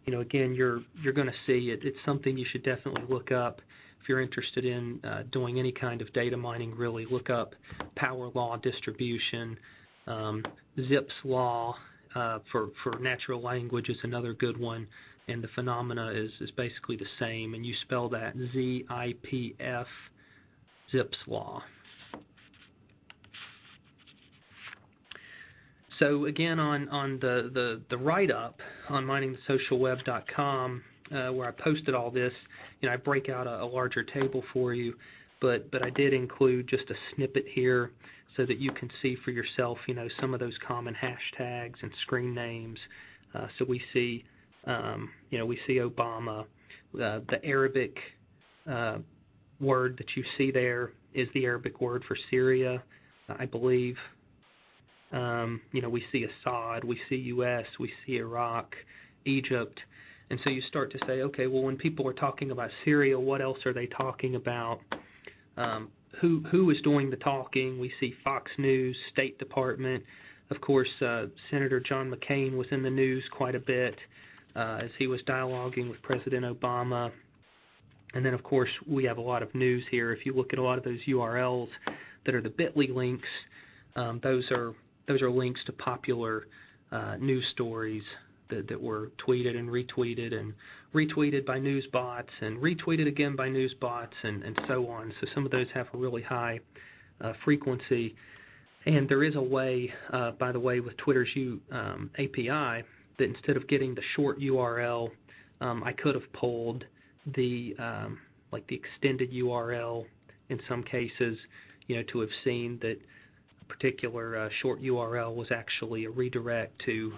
again, you're going to see. It's something you should definitely look up if you're interested in doing any kind of data mining. Really look up power law distribution. Zipf's law for natural language is another good one, and the phenomena is basically the same, and you spell that ZIPF, Zipf's law. So again, on the write-up on miningthesocialweb.com, where I posted all this, I break out a larger table for you, but I did include just a snippet here so that you can see for yourself, some of those common hashtags and screen names. So we see, Obama. The Arabic word that you see there is the Arabic word for Syria, I believe. We see Assad, we see U.S., we see Iraq, Egypt, And so you start to say, okay, well, when people are talking about Syria, what else are they talking about? Who is doing the talking? We see Fox News, State Department. Of course, Senator John McCain was in the news quite a bit as he was dialoguing with President Obama. And then, of course, we have a lot of news here. If you look at a lot of those URLs that are the bit.ly links, those are links to popular news stories that were tweeted and retweeted by news bots and retweeted again by news bots and so on. So some of those have a really high frequency. And there is a way, by the way, with Twitter's API that instead of getting the short URL, I could have pulled the extended URL in some cases, to have seen that a particular short URL was actually a redirect to,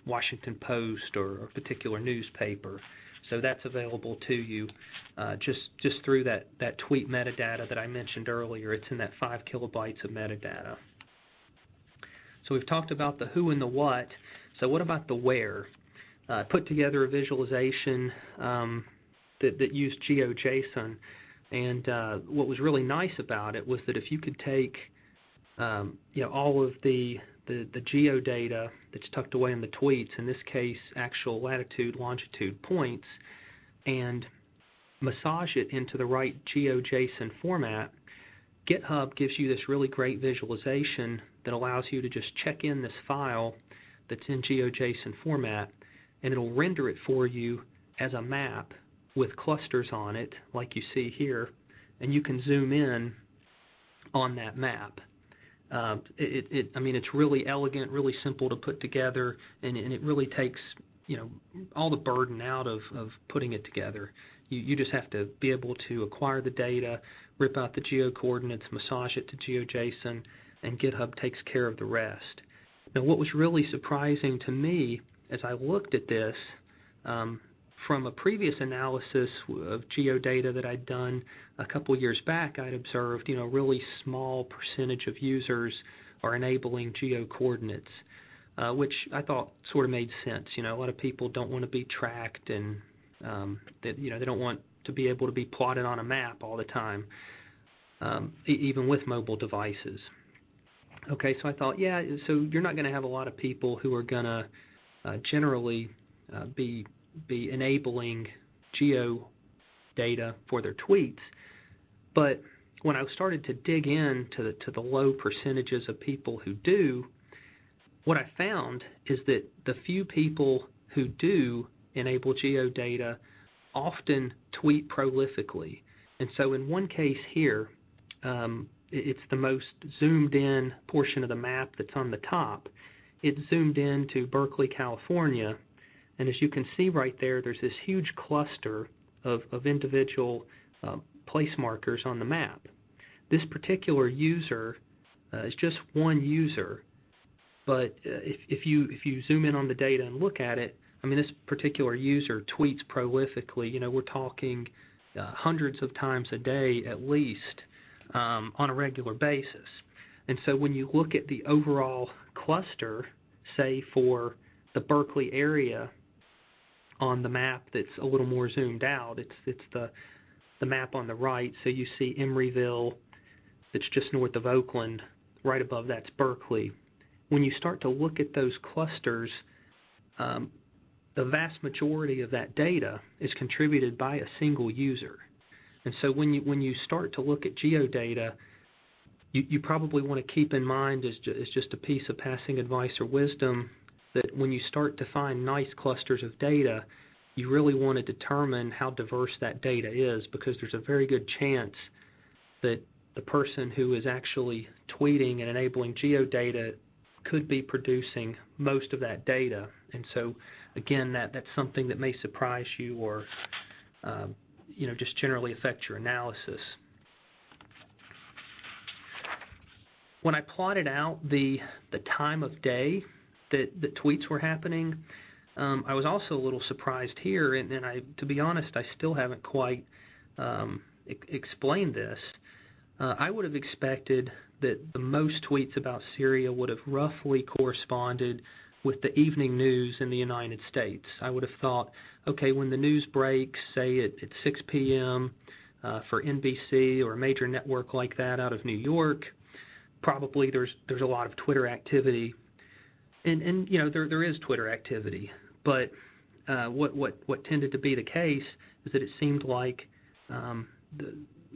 Washington Post or a particular newspaper. So that's available to you just through that tweet metadata that I mentioned earlier. It's in that 5 kilobytes of metadata. So we've talked about the who and the what. So what about the where? Put together a visualization that used GeoJSON, and what was really nice about it was that if you could take all of the geodata that's tucked away in the tweets, in this case actual latitude, longitude points, and massage it into the right GeoJSON format, GitHub gives you this really great visualization that allows you to just check in this file that's in GeoJSON format, and it'll render it for you as a map with clusters on it, like you see here, and you can zoom in on that map. It's really elegant, really simple to put together, and it really takes all the burden out of putting it together. You just have to be able to acquire the data, rip out the geo coordinates, massage it to GeoJSON, and GitHub takes care of the rest. Now, what was really surprising to me as I looked at this, from a previous analysis of geodata that I'd done a couple years back, I'd observed, a really small percentage of users are enabling geo coordinates, which I thought sort of made sense. A lot of people don't want to be tracked, and they don't want to be able to be plotted on a map all the time, even with mobile devices. Okay, so I thought, so you're not going to have a lot of people who are going to generally be enabling geo data for their tweets. But when I started to dig into the low percentages of people who do, what I found is that the few people who do enable geo data often tweet prolifically. And so in one case here, it's the most zoomed in portion of the map that's on the top. It's zoomed in to Berkeley, California, and as you can see right there, there's this huge cluster of individual place markers on the map. This particular user is just one user, but if you zoom in on the data and look at it, this particular user tweets prolifically. We're talking hundreds of times a day at least on a regular basis. And so when you look at the overall cluster, say for the Berkeley area on the map that's a little more zoomed out, it's the map on the right, so you see Emeryville that's just north of Oakland, right above that's Berkeley. When you start to look at those clusters, the vast majority of that data is contributed by a single user. And so when you start to look at geodata, you probably want to keep in mind as just a piece of passing advice or wisdom that when you start to find nice clusters of data, you really want to determine how diverse that data is, because there's a very good chance that the person who is actually tweeting and enabling geodata could be producing most of that data. And so, again, that's something that may surprise you or just generally affect your analysis. When I plotted out the time of day that tweets were happening, I was also a little surprised here, and to be honest, I still haven't quite explained this. I would have expected that the most tweets about Syria would have roughly corresponded with the evening news in the United States. I would have thought, okay, when the news breaks, say at 6 p.m. For NBC or a major network like that out of New York, probably there's a lot of Twitter activity, and you know there is Twitter activity, but what tended to be the case is that it seemed like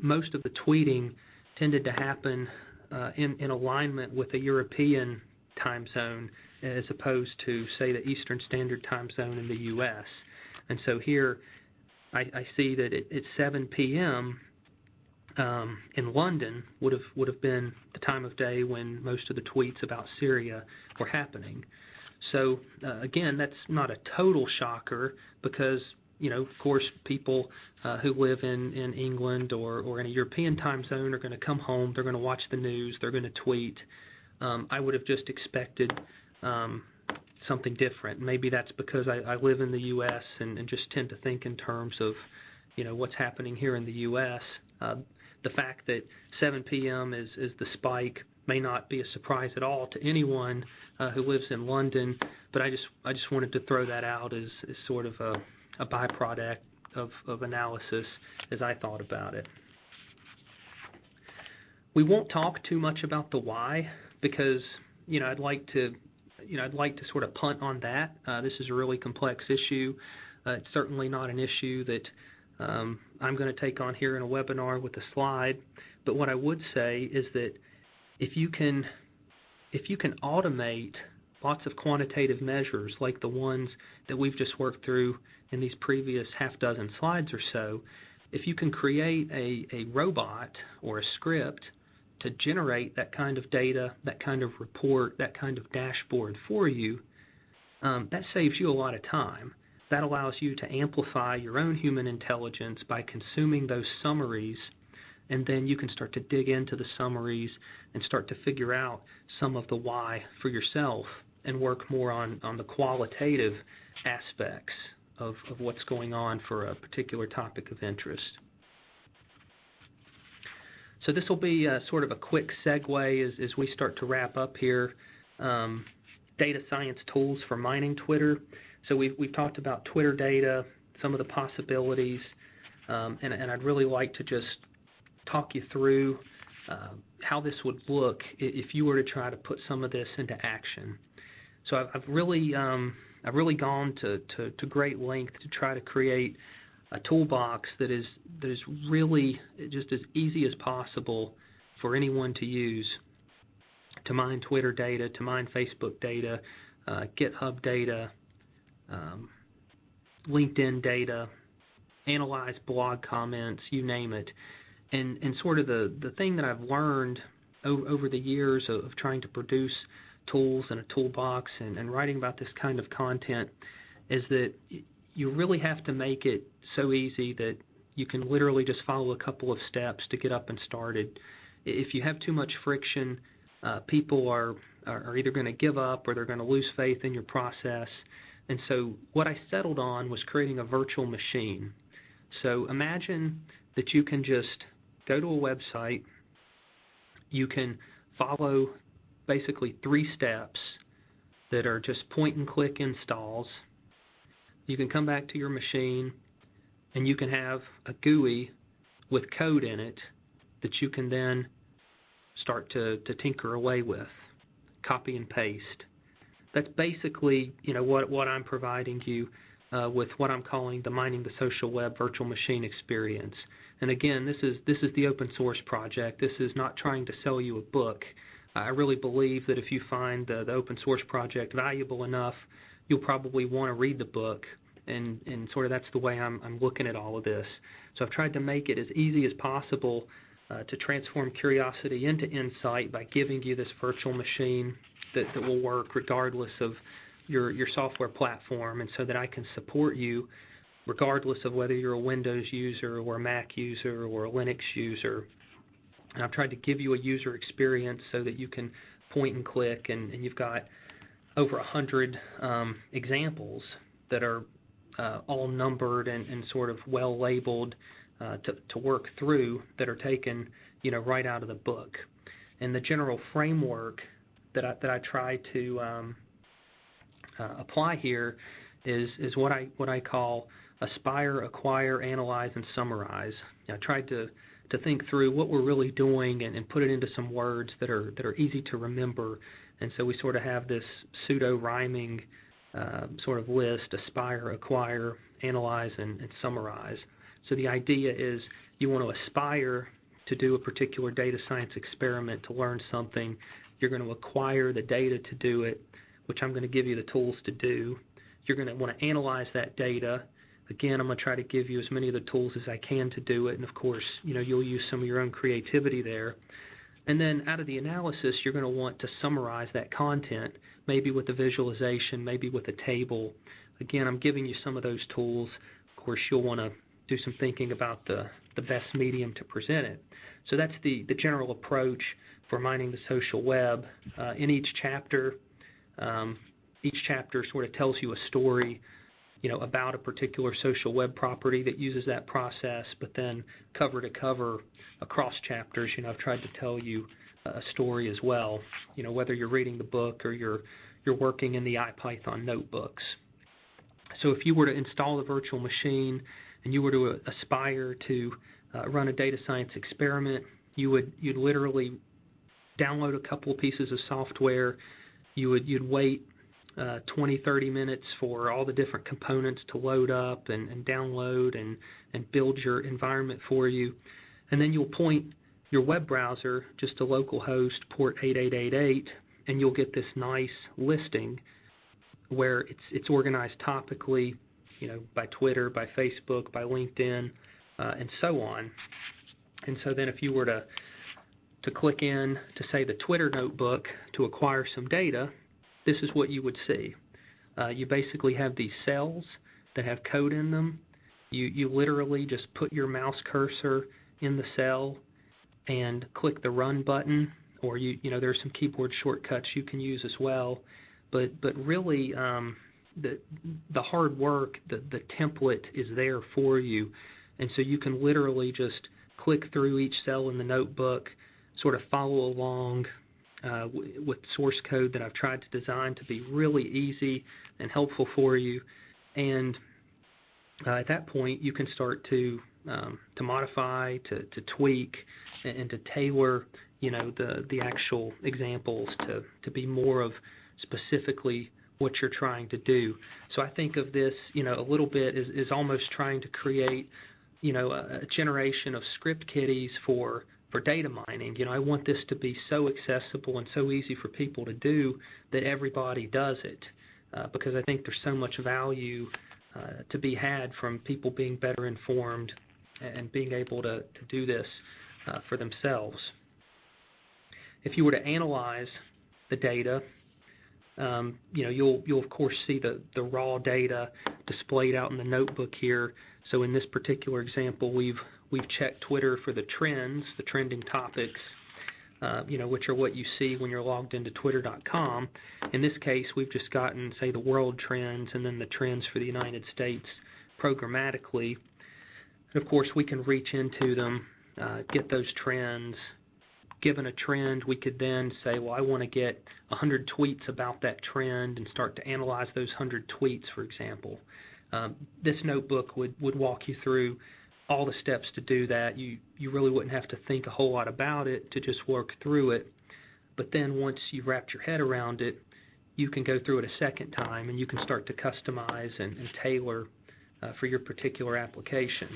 most of the tweeting tended to happen in alignment with the European time zone as opposed to, say, the Eastern Standard Time Zone in the U.S. And so here I see that at 7 p.m. In London would have been the time of day when most of the tweets about Syria were happening. So again, that's not a total shocker because, you know, of course, people who live in England or in a European time zone are going to come home, they're going to watch the news, they're going to tweet. I would have just expected something different. Maybe that's because I live in the U.S. and just tend to think in terms of, you know, what's happening here in the U.S. The fact that 7 p.m. is the spike may not be a surprise at all to anyone who lives in London, but I just wanted to throw that out as sort of a byproduct of analysis as I thought about it. We won't talk too much about the why because, you know, I'd like to sort of punt on that. This is a really complex issue. It's certainly not an issue that I'm going to take on here in a webinar with a slide. But what I would say is that if you can automate lots of quantitative measures like the ones that we've just worked through in these previous half dozen slides or so, if you can create a robot or a script to generate that kind of data, that kind of report, that kind of dashboard for you, that saves you a lot of time. That allows you to amplify your own human intelligence by consuming those summaries, and then you can start to dig into the summaries and start to figure out some of the why for yourself and work more on the qualitative aspects of what's going on for a particular topic of interest. So this will be sort of a quick segue as we start to wrap up here. Data science tools for mining Twitter. So we've talked about Twitter data, some of the possibilities, and I'd really like to just talk you through how this would look if you were to try to put some of this into action. So I've really gone to great length to try to create a toolbox that is really just as easy as possible for anyone to use to mine Twitter data, to mine Facebook data, GitHub data, LinkedIn data, analyze blog comments, you name it. And sort of the thing that I've learned over the years of trying to produce tools and a toolbox and writing about this kind of content is that you really have to make it so easy that you can literally just follow a couple of steps to get up and started. If you have too much friction, people are either going to give up or they're going to lose faith in your process. And so what I settled on was creating a virtual machine. So imagine that you can just go to a website, you can follow basically 3 steps that are just point and click installs. You can come back to your machine and you can have a GUI with code in it that you can then start to tinker away with, copy and paste. That's basically, you know, what I'm providing you with what I'm calling the Mining the Social Web Virtual Machine Experience. And again, this is the open source project. This is not trying to sell you a book. I really believe that if you find the open source project valuable enough, you'll probably want to read the book, and sort of that's the way I'm looking at all of this. So I've tried to make it as easy as possible to transform curiosity into insight by giving you this virtual machine that will work regardless of your software platform, and so that I can support you regardless of whether you're a Windows user or a Mac user or a Linux user. And I've tried to give you a user experience so that you can point and click, and you've got over 100 examples that are all numbered and sort of well labeled to work through, that are taken, you know, right out of the book. And the general framework that I try to apply here is what I call aspire, acquire, analyze, and summarize. I tried to think through what we're really doing and put it into some words that are easy to remember, and so we sort of have this pseudo-rhyming sort of list: aspire, acquire, analyze, and summarize. So the idea is you want to aspire to do a particular data science experiment to learn something. You're going to acquire the data to do it, which I'm going to give you the tools to do. You're going to want to analyze that data. Again, I'm going to try to give you as many of the tools as I can to do it, and of course, you'll use some of your own creativity there. And then out of the analysis, you're going to want to summarize that content, maybe with a visualization, maybe with a table. Again, I'm giving you some of those tools. Of course, you'll want to do some thinking about the best medium to present it. So that's the general approach for mining the social web. In each chapter sort of tells you a story, about a particular social web property that uses that process, but then cover to cover across chapters, I've tried to tell you a story as well, whether you're reading the book or you're working in the IPython notebooks. So if you were to install a virtual machine and you were to aspire to run a data science experiment, you'd literally download a couple of pieces of software. You'd wait 20, 30 minutes for all the different components to load up and download and build your environment for you. And then you'll point your web browser just to localhost port 8888, and you'll get this nice listing where it's organized topically, by Twitter, by Facebook, by LinkedIn, and so on. And so then if you were to click in to, say, the Twitter notebook to acquire some data, this is what you would see. You basically have these cells that have code in them. You literally just put your mouse cursor in the cell and click the run button, or there's some keyboard shortcuts you can use as well. But really, the hard work, the template is there for you, and so you can literally just click through each cell in the notebook, sort of follow along with source code that I've tried to design to be really easy and helpful for you. And at that point, you can start to modify, to tweak, and to tailor, the actual examples to be more of specifically what you're trying to do. So I think of this, a little bit is almost trying to create, a generation of script kiddies for data mining. I want this to be so accessible and so easy for people to do that everybody does it, because I think there's so much value to be had from people being better informed and being able to do this for themselves. If you were to analyze the data, you'll of course see the raw data displayed out in the notebook here. So in this particular example, we've checked Twitter for the trends, the trending topics, which are what you see when you're logged into twitter.com. In this case, we've just gotten, say, the world trends and then the trends for the United States programmatically. And of course, we can reach into them, get those trends. Given a trend, we could then say, well, I want to get 100 tweets about that trend and start to analyze those 100 tweets, for example. This notebook would walk you through all the steps to do that. You really wouldn't have to think a whole lot about it to just work through it. But then once you've wrapped your head around it, you can go through it a second time and you can start to customize and tailor for your particular application.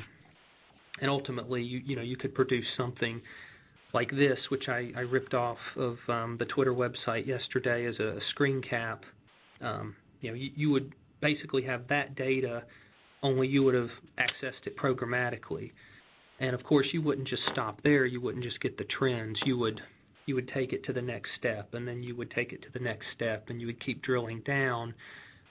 And ultimately, you could produce something like this, which I ripped off of the Twitter website yesterday as a screen cap. You would basically have that data, only you would have accessed it programmatically. And of course, you wouldn't just stop there. You wouldn't just get the trends. You would take it to the next step, and then you would take it to the next step, and you would keep drilling down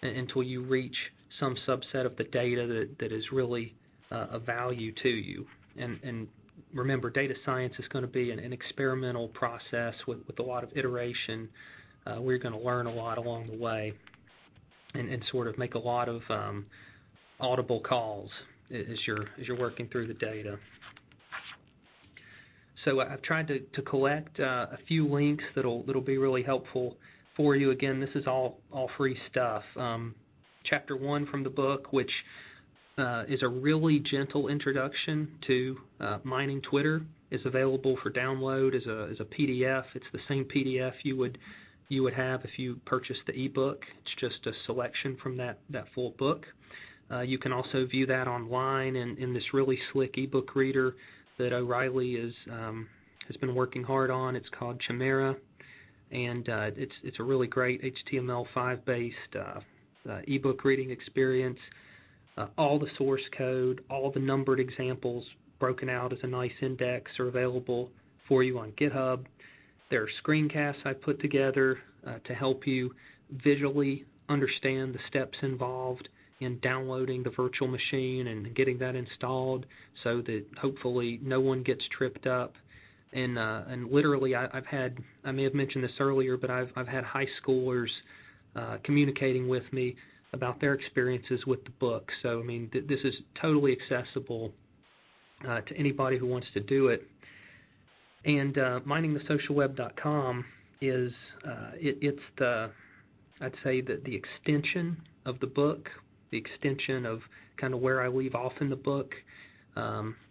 until you reach some subset of the data that is really of value to you. And remember, data science is going to be an experimental process with a lot of iteration. We're going to learn a lot along the way and sort of make a lot of audible calls as you're working through the data. So I've tried to collect a few links that'll be really helpful for you. Again, this is all free stuff. Chapter 1 from the book, which is a really gentle introduction to mining Twitter, is available for download as a PDF. It's the same PDF you would have if you purchased the ebook. It's just a selection from that full book. You can also view that online in this really slick ebook reader that O'Reilly has been working hard on. It's called Chimera, and it's a really great HTML5 based ebook reading experience. All the source code, all the numbered examples broken out as a nice index are available for you on GitHub. There are screencasts I put together to help you visually understand the steps involved in downloading the virtual machine and getting that installed, so that hopefully no one gets tripped up. And literally, I may have mentioned this earlier, but I've had high schoolers communicating with me about their experiences with the book. So, I mean, this is totally accessible to anybody who wants to do it. And miningthesocialweb.com is it's the, I'd say, the extension of the book, the extension of kind of where I leave off in the book.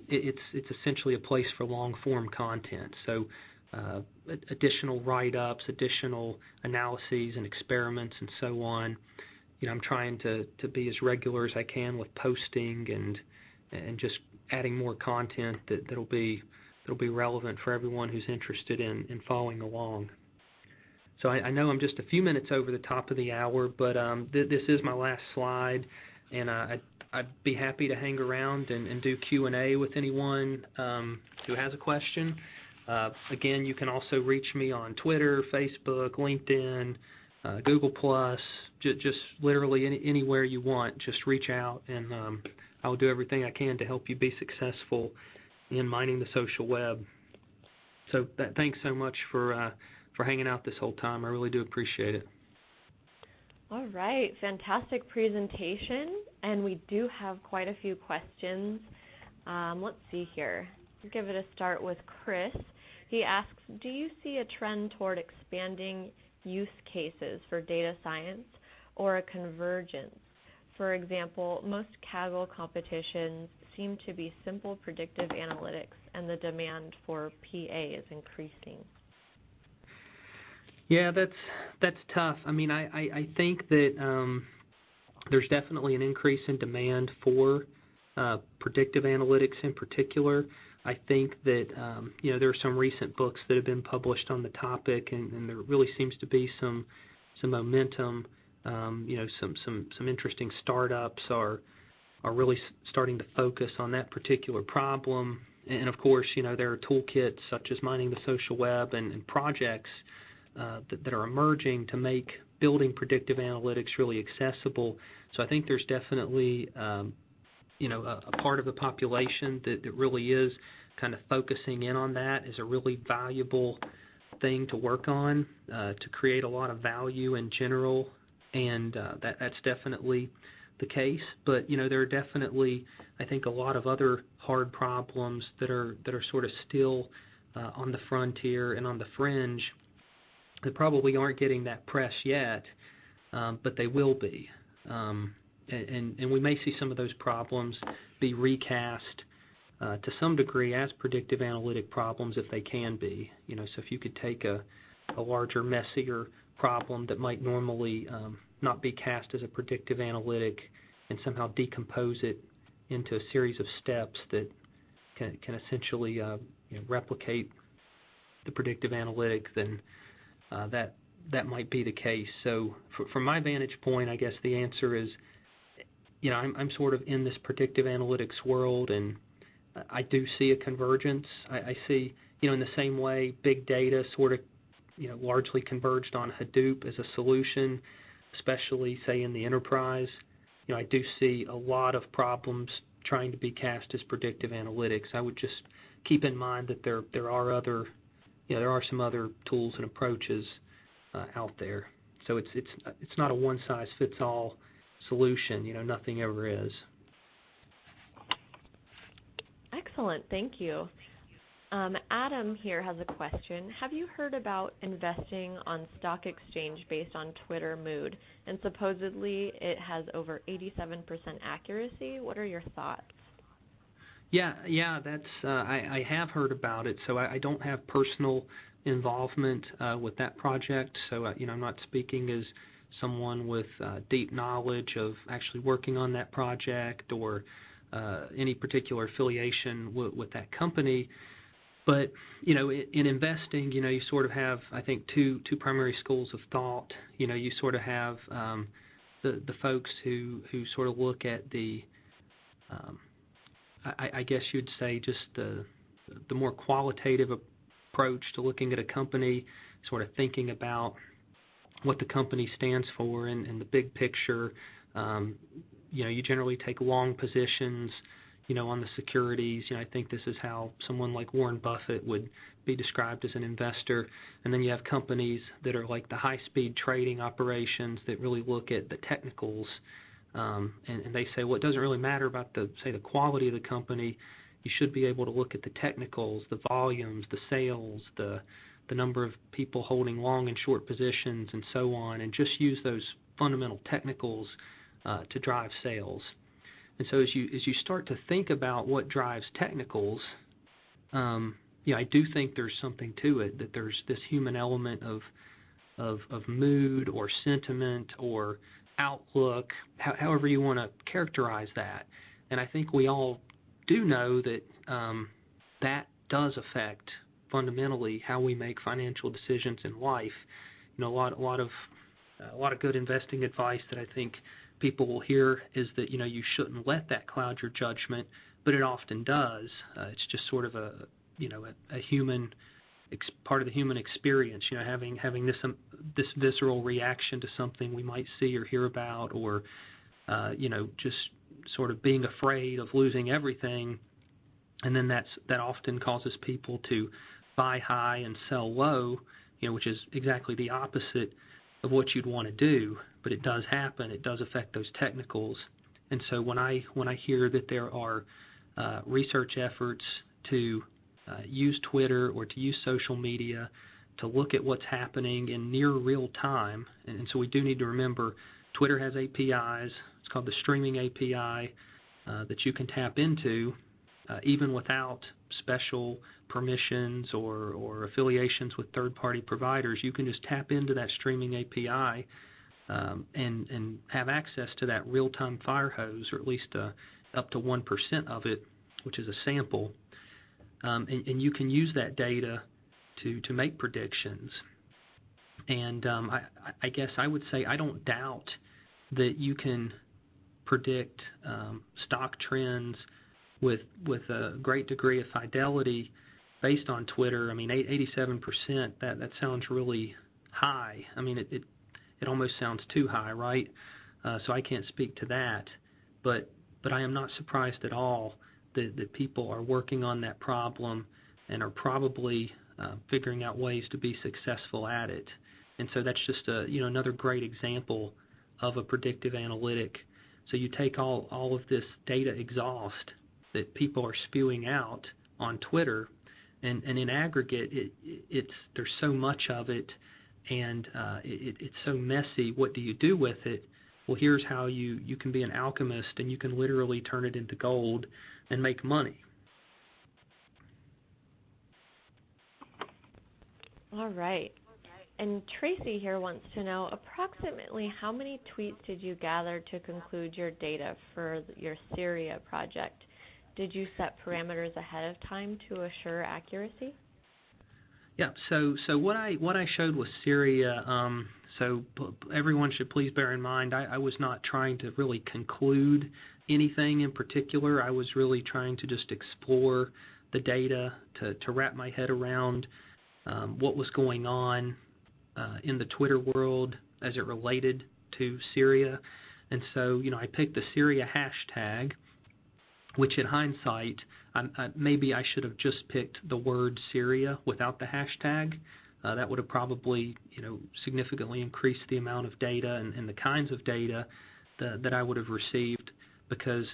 It's essentially a place for long-form content. So additional write-ups, additional analyses and experiments and so on. You know, I'm trying to be as regular as I can with posting and just adding more content that'll be relevant for everyone who's interested in following along. So I know I'm just a few minutes over the top of the hour, but this is my last slide, and I'd be happy to hang around and do Q&A with anyone who has a question. Again, you can also reach me on Twitter, Facebook, LinkedIn, Google+, just literally anywhere you want. Just reach out, and I'll do everything I can to help you be successful in mining the social web. So thanks so much for hanging out this whole time. I really do appreciate it. All right, fantastic presentation, and we do have quite a few questions. Let's see here. We'll give it a start with Chris. He asks, do you see a trend toward expanding use cases for data science or a convergence? For example, most Kaggle competitions seem to be simple predictive analytics, and the demand for PA is increasing. Yeah, that's tough. I mean, I think that there's definitely an increase in demand for predictive analytics in particular. I think that there are some recent books that have been published on the topic, and there really seems to be some momentum. Some interesting startups are really starting to focus on that particular problem. And of course, there are toolkits such as Mining the Social Web and projects that are emerging to make building predictive analytics really accessible. So I think there's definitely a part of the population that really is kind of focusing in on that as a really valuable thing to work on, to create a lot of value in general, and that's definitely the case. But there are definitely, I think, a lot of other hard problems that are sort of still on the frontier and on the fringe that probably aren't getting that press yet, but they will be. And we may see some of those problems be recast to some degree as predictive analytic problems if they can be. So if you could take a larger, messier problem that might normally not be cast as a predictive analytic and somehow decompose it into a series of steps that can essentially replicate the predictive analytic, then that might be the case. So from my vantage point, I guess the answer is, I'm sort of in this predictive analytics world, and I do see a convergence. I see, in the same way big data sort of, largely converged on Hadoop as a solution, especially, say, in the enterprise. I do see a lot of problems trying to be cast as predictive analytics. I would just keep in mind that there are some other tools and approaches out there. So it's not a one-size-fits-all solution. Nothing ever is. Excellent, thank you. Adam here has a question. Have you heard about investing on stock exchange based on Twitter mood? And supposedly it has over 87% accuracy. What are your thoughts? Yeah, that's I have heard about it. So I don't have personal involvement with that project. So I'm not speaking as someone with deep knowledge of actually working on that project or any particular affiliation with that company. But in investing, you sort of have, I think, two primary schools of thought. You sort of have the folks who sort of look at the I guess you'd say just the more qualitative approach to looking at a company, sort of thinking about what the company stands for and the big picture. You generally take long positions, on the securities. I think this is how someone like Warren Buffett would be described as an investor. And then you have companies that are like the high-speed trading operations that really look at the technicals. And they say, well, it doesn't really matter about the quality of the company. You should be able to look at the technicals, the volumes, the sales, the number of people holding long and short positions, and so on, and just use those fundamental technicals to drive sales. And so as you start to think about what drives technicals, I do think there's something to it, that there's this human element of mood or sentiment or outlook, however you want to characterize that. And I think we all do know that that does affect fundamentally how we make financial decisions in life. A lot of good investing advice that I think people will hear is that you shouldn't let that cloud your judgment, but it often does. It's just sort of a human part of the human experience. Having this visceral reaction to something we might see or hear about, or just sort of being afraid of losing everything, and then that often causes people to buy high and sell low, which is exactly the opposite of what you'd want to do. But it does happen. It does affect those technicals. And so when I hear that there are research efforts to use Twitter or to use social media to look at what's happening in near real time, and so we do need to remember Twitter has APIs. It's called the streaming API that you can tap into even without special permissions or affiliations with third-party providers. You can just tap into that streaming API and have access to that real-time fire hose, or at least up to 1% of it, which is a sample. And you can use that data to make predictions. And I guess I would say I don't doubt that you can predict stock trends with a great degree of fidelity based on Twitter. I mean, 87%, that sounds really high. I mean, it almost sounds too high, right? So I can't speak to that. But I am not surprised at all that people are working on that problem and are probably figuring out ways to be successful at it. And so that's just another great example of a predictive analytic. So you take all of this data exhaust that people are spewing out on Twitter, and in aggregate, there's so much of it, and it's so messy. What do you do with it? Well, here's how you can be an alchemist, and you can literally turn it into gold and make money. All right. And Tracy here wants to know, approximately how many tweets did you gather to conclude your data for your Syria project? Did you set parameters ahead of time to assure accuracy? Yeah, so what I showed with Syria, so everyone should please bear in mind, I was not trying to really conclude anything in particular. I was really trying to just explore the data, to wrap my head around what was going on in the Twitter world as it related to Syria. And so, I picked the Syria hashtag, which in hindsight, maybe I should have just picked the word Syria without the hashtag. That would have probably, significantly increased the amount of data and the kinds of data that I would have received, because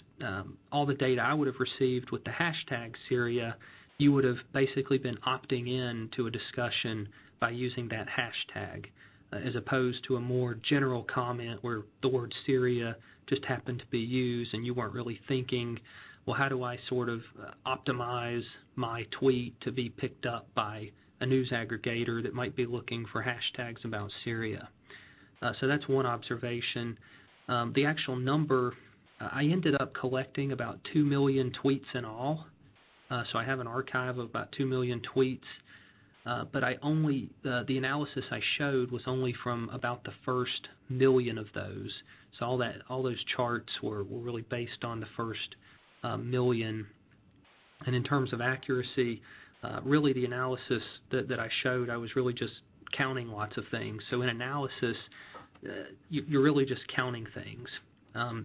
all the data I would have received with the hashtag Syria you would have basically been opting in to a discussion by using that hashtag, as opposed to a more general comment where the word Syria just happened to be used and you weren't really thinking, well, how do I sort of optimize my tweet to be picked up by a news aggregator that might be looking for hashtags about Syria. So that's one observation. The actual number, I ended up collecting about 2 million tweets in all. So I have an archive of about 2 million tweets. But I only, the analysis I showed was only from about the first million of those. So all those charts were really based on the first million. And in terms of accuracy, really the analysis that I showed, I was really just counting lots of things. So in analysis, you're really just counting things.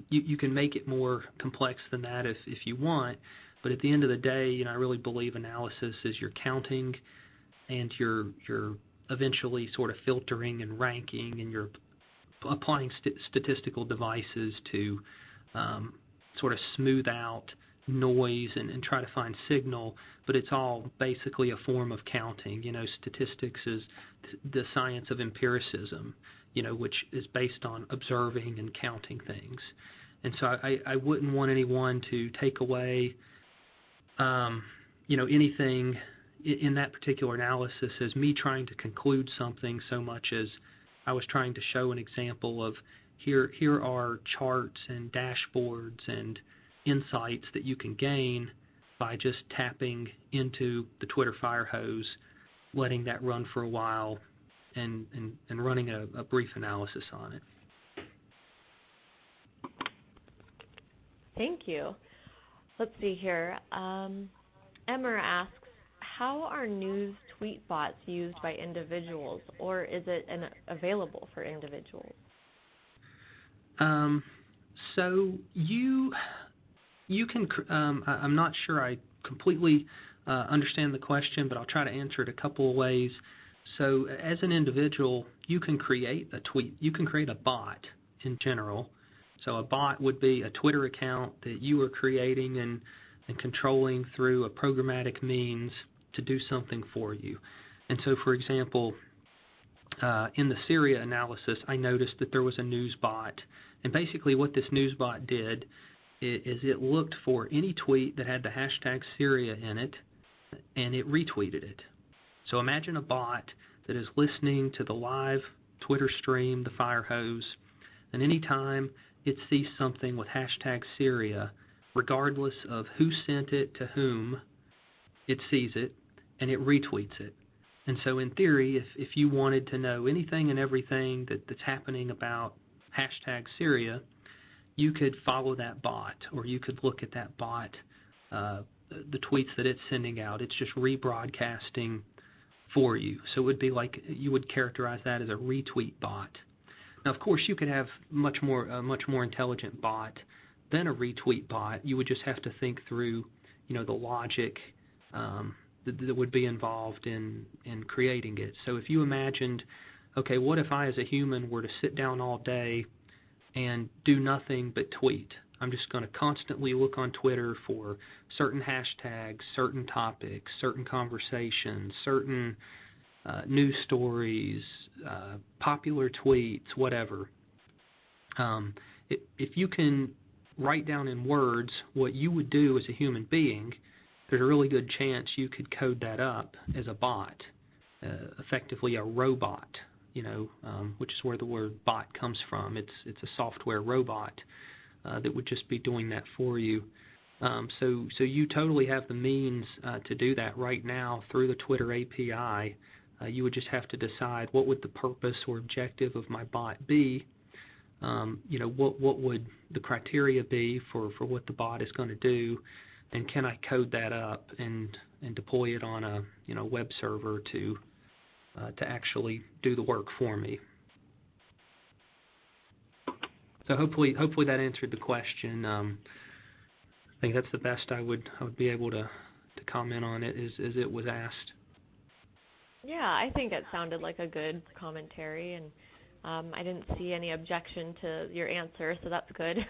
You can make it more complex than that if you want, but at the end of the day, I really believe analysis is you're counting and you're eventually sort of filtering and ranking, and you're applying statistical devices to sort of smooth out noise and try to find signal, but it's all basically a form of counting. Statistics is the science of empiricism, which is based on observing and counting things. And so I wouldn't want anyone to take away, anything in that particular analysis as me trying to conclude something so much as I was trying to show an example of here are charts and dashboards and insights that you can gain by just tapping into the Twitter fire hose, letting that run for a while, and running a brief analysis on it. Thank you. Let's see here. Emmer asks, how are news tweet bots used by individuals, or is it available for individuals? So you can, I'm not sure I completely understand the question, but I'll try to answer it a couple of ways. So as an individual, you can create a tweet. You can create a bot in general. So a bot would be a Twitter account that you are creating and controlling through a programmatic means to do something for you. And so, for example, in the Syria analysis, I noticed that there was a news bot. And basically what this news bot did is it looked for any tweet that had the hashtag Syria in it, and it retweeted it. So imagine a bot that is listening to the live Twitter stream, the fire hose, and anytime it sees something with hashtag Syria, regardless of who sent it to whom, it sees it, and it retweets it. And so in theory, if you wanted to know anything and everything that's happening about hashtag Syria, you could follow that bot, or you could look at that bot, the tweets that it's sending out. It's just rebroadcasting for you. So it would be like, you would characterize that as a retweet bot. Now, of course, you could have a much more intelligent bot than a retweet bot. You would just have to think through, the logic that would be involved in creating it. So if you imagined, okay, what if I as a human were to sit down all day and do nothing but tweet? I'm just going to constantly look on Twitter for certain hashtags, certain topics, certain conversations, certain news stories, popular tweets, whatever. If you can write down in words what you would do as a human being, there's a really good chance you could code that up as a bot, effectively a robot, which is where the word bot comes from. It's a software robot that would just be doing that for you. So you totally have the means to do that right now through the Twitter API. You would just have to decide what would the purpose or objective of my bot be. What would the criteria be for what the bot is going to do, and can I code that up and deploy it on a web server to actually do the work for me. So hopefully that answered the question. I think that's the best I would be able to comment on it as it was asked. Yeah, I think it sounded like a good commentary, and I didn't see any objection to your answer, so that's good.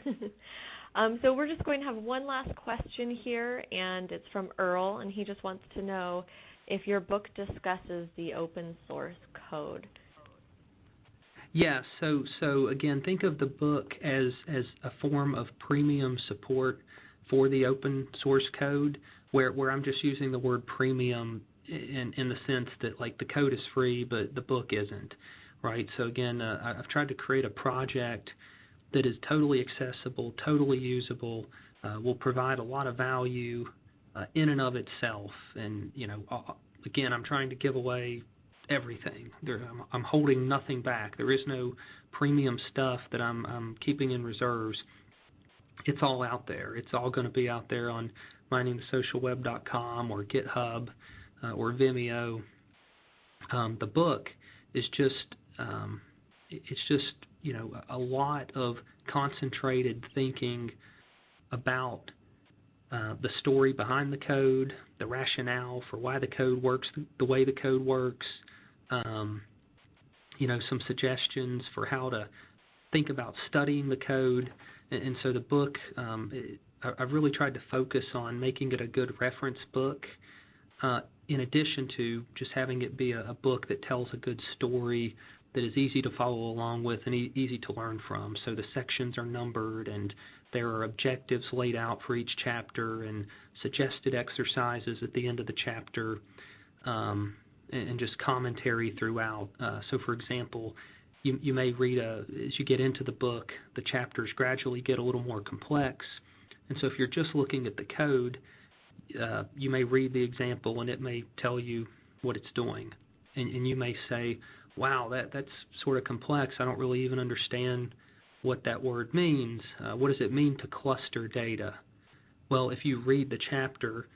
So we're just going to have one last question here, and it's from Earl, and he just wants to know if your book discusses the open source code. Yeah, so again, think of the book as a form of premium support for the open source code, where I'm just using the word premium in the sense that, like, the code is free, but the book isn't, right? So again, I've tried to create a project that is totally accessible, totally usable, will provide a lot of value in and of itself. And, again, I'm trying to give away everything. I'm holding nothing back. There is no premium stuff that I'm keeping in reserves. It's all out there. It's all going to be out there on miningthesocialweb.com or GitHub or Vimeo. The book is just a lot of concentrated thinking about the story behind the code, the rationale for why the code works the way the code works, some suggestions for how to think about studying the code. And so the book, I've really tried to focus on making it a good reference book, in addition to just having it be a book that tells a good story that is easy to follow along with and easy to learn from. So the sections are numbered, and there are objectives laid out for each chapter and suggested exercises at the end of the chapter, and just commentary throughout. So for example, you may read, as you get into the book, the chapters gradually get a little more complex. And so if you're just looking at the code, you may read the example and it may tell you what it's doing. And you may say, wow, that's sort of complex. I don't really even understand what that word means. What does it mean to cluster data? Well, if you read the chapter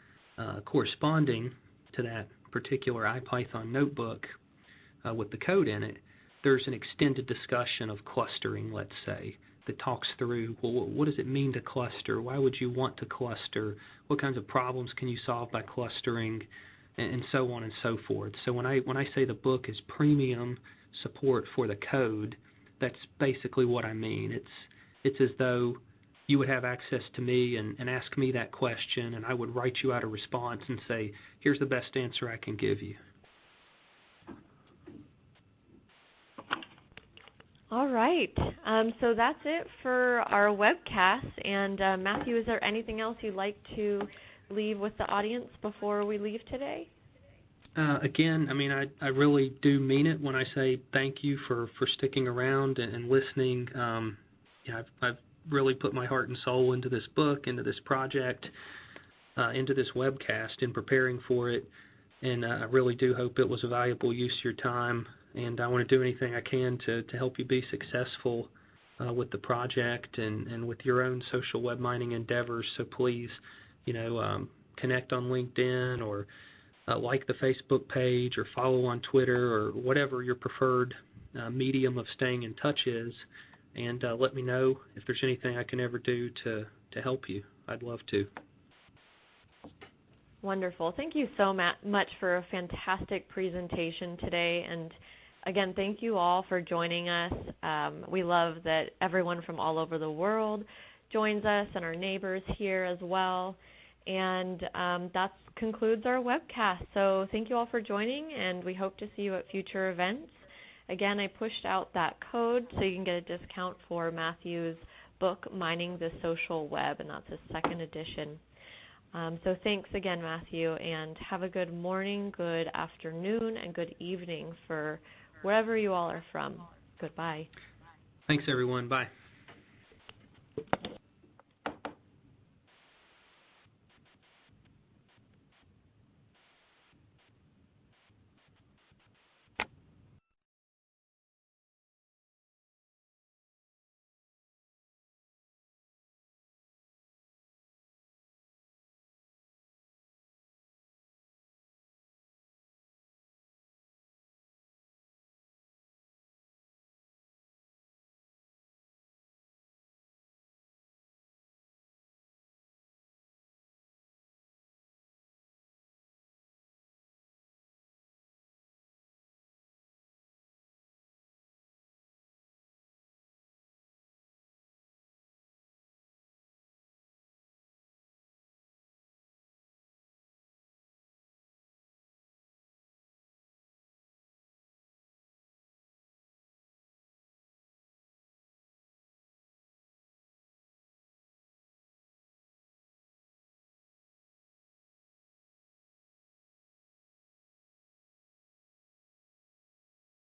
corresponding to that particular IPython notebook with the code in it, there's an extended discussion of clustering, let's say, that talks through, well, what does it mean to cluster? Why would you want to cluster? What kinds of problems can you solve by clustering? And so on and so forth. So when I say the book is premium support for the code, that's basically what I mean. It's as though you would have access to me and ask me that question, and I would write you out a response and say, here's the best answer I can give you. All right. So that's it for our webcast. And Matthew, is there anything else you'd like to leave with the audience before we leave today? Again, I mean, I really do mean it when I say thank you for sticking around and listening. I've really put my heart and soul into this book, into this project, into this webcast, in preparing for it, and I really do hope it was a valuable use of your time. And I want to do anything I can to help you be successful with the project and with your own social web mining endeavors. So please, connect on LinkedIn or like the Facebook page or follow on Twitter or whatever your preferred medium of staying in touch is. And let me know if there's anything I can ever do to help you. I'd love to. Wonderful. Thank you so much for a fantastic presentation today. And again, thank you all for joining us. We love that everyone from all over the world joins us and our neighbors here as well. And that concludes our webcast. So thank you all for joining, and we hope to see you at future events. Again, I pushed out that code so you can get a discount for Matthew's book, Mining the Social Web, and that's his second edition. So thanks again, Matthew, and have a good morning, good afternoon, and good evening for wherever you all are from. Goodbye. Thanks, everyone. Bye.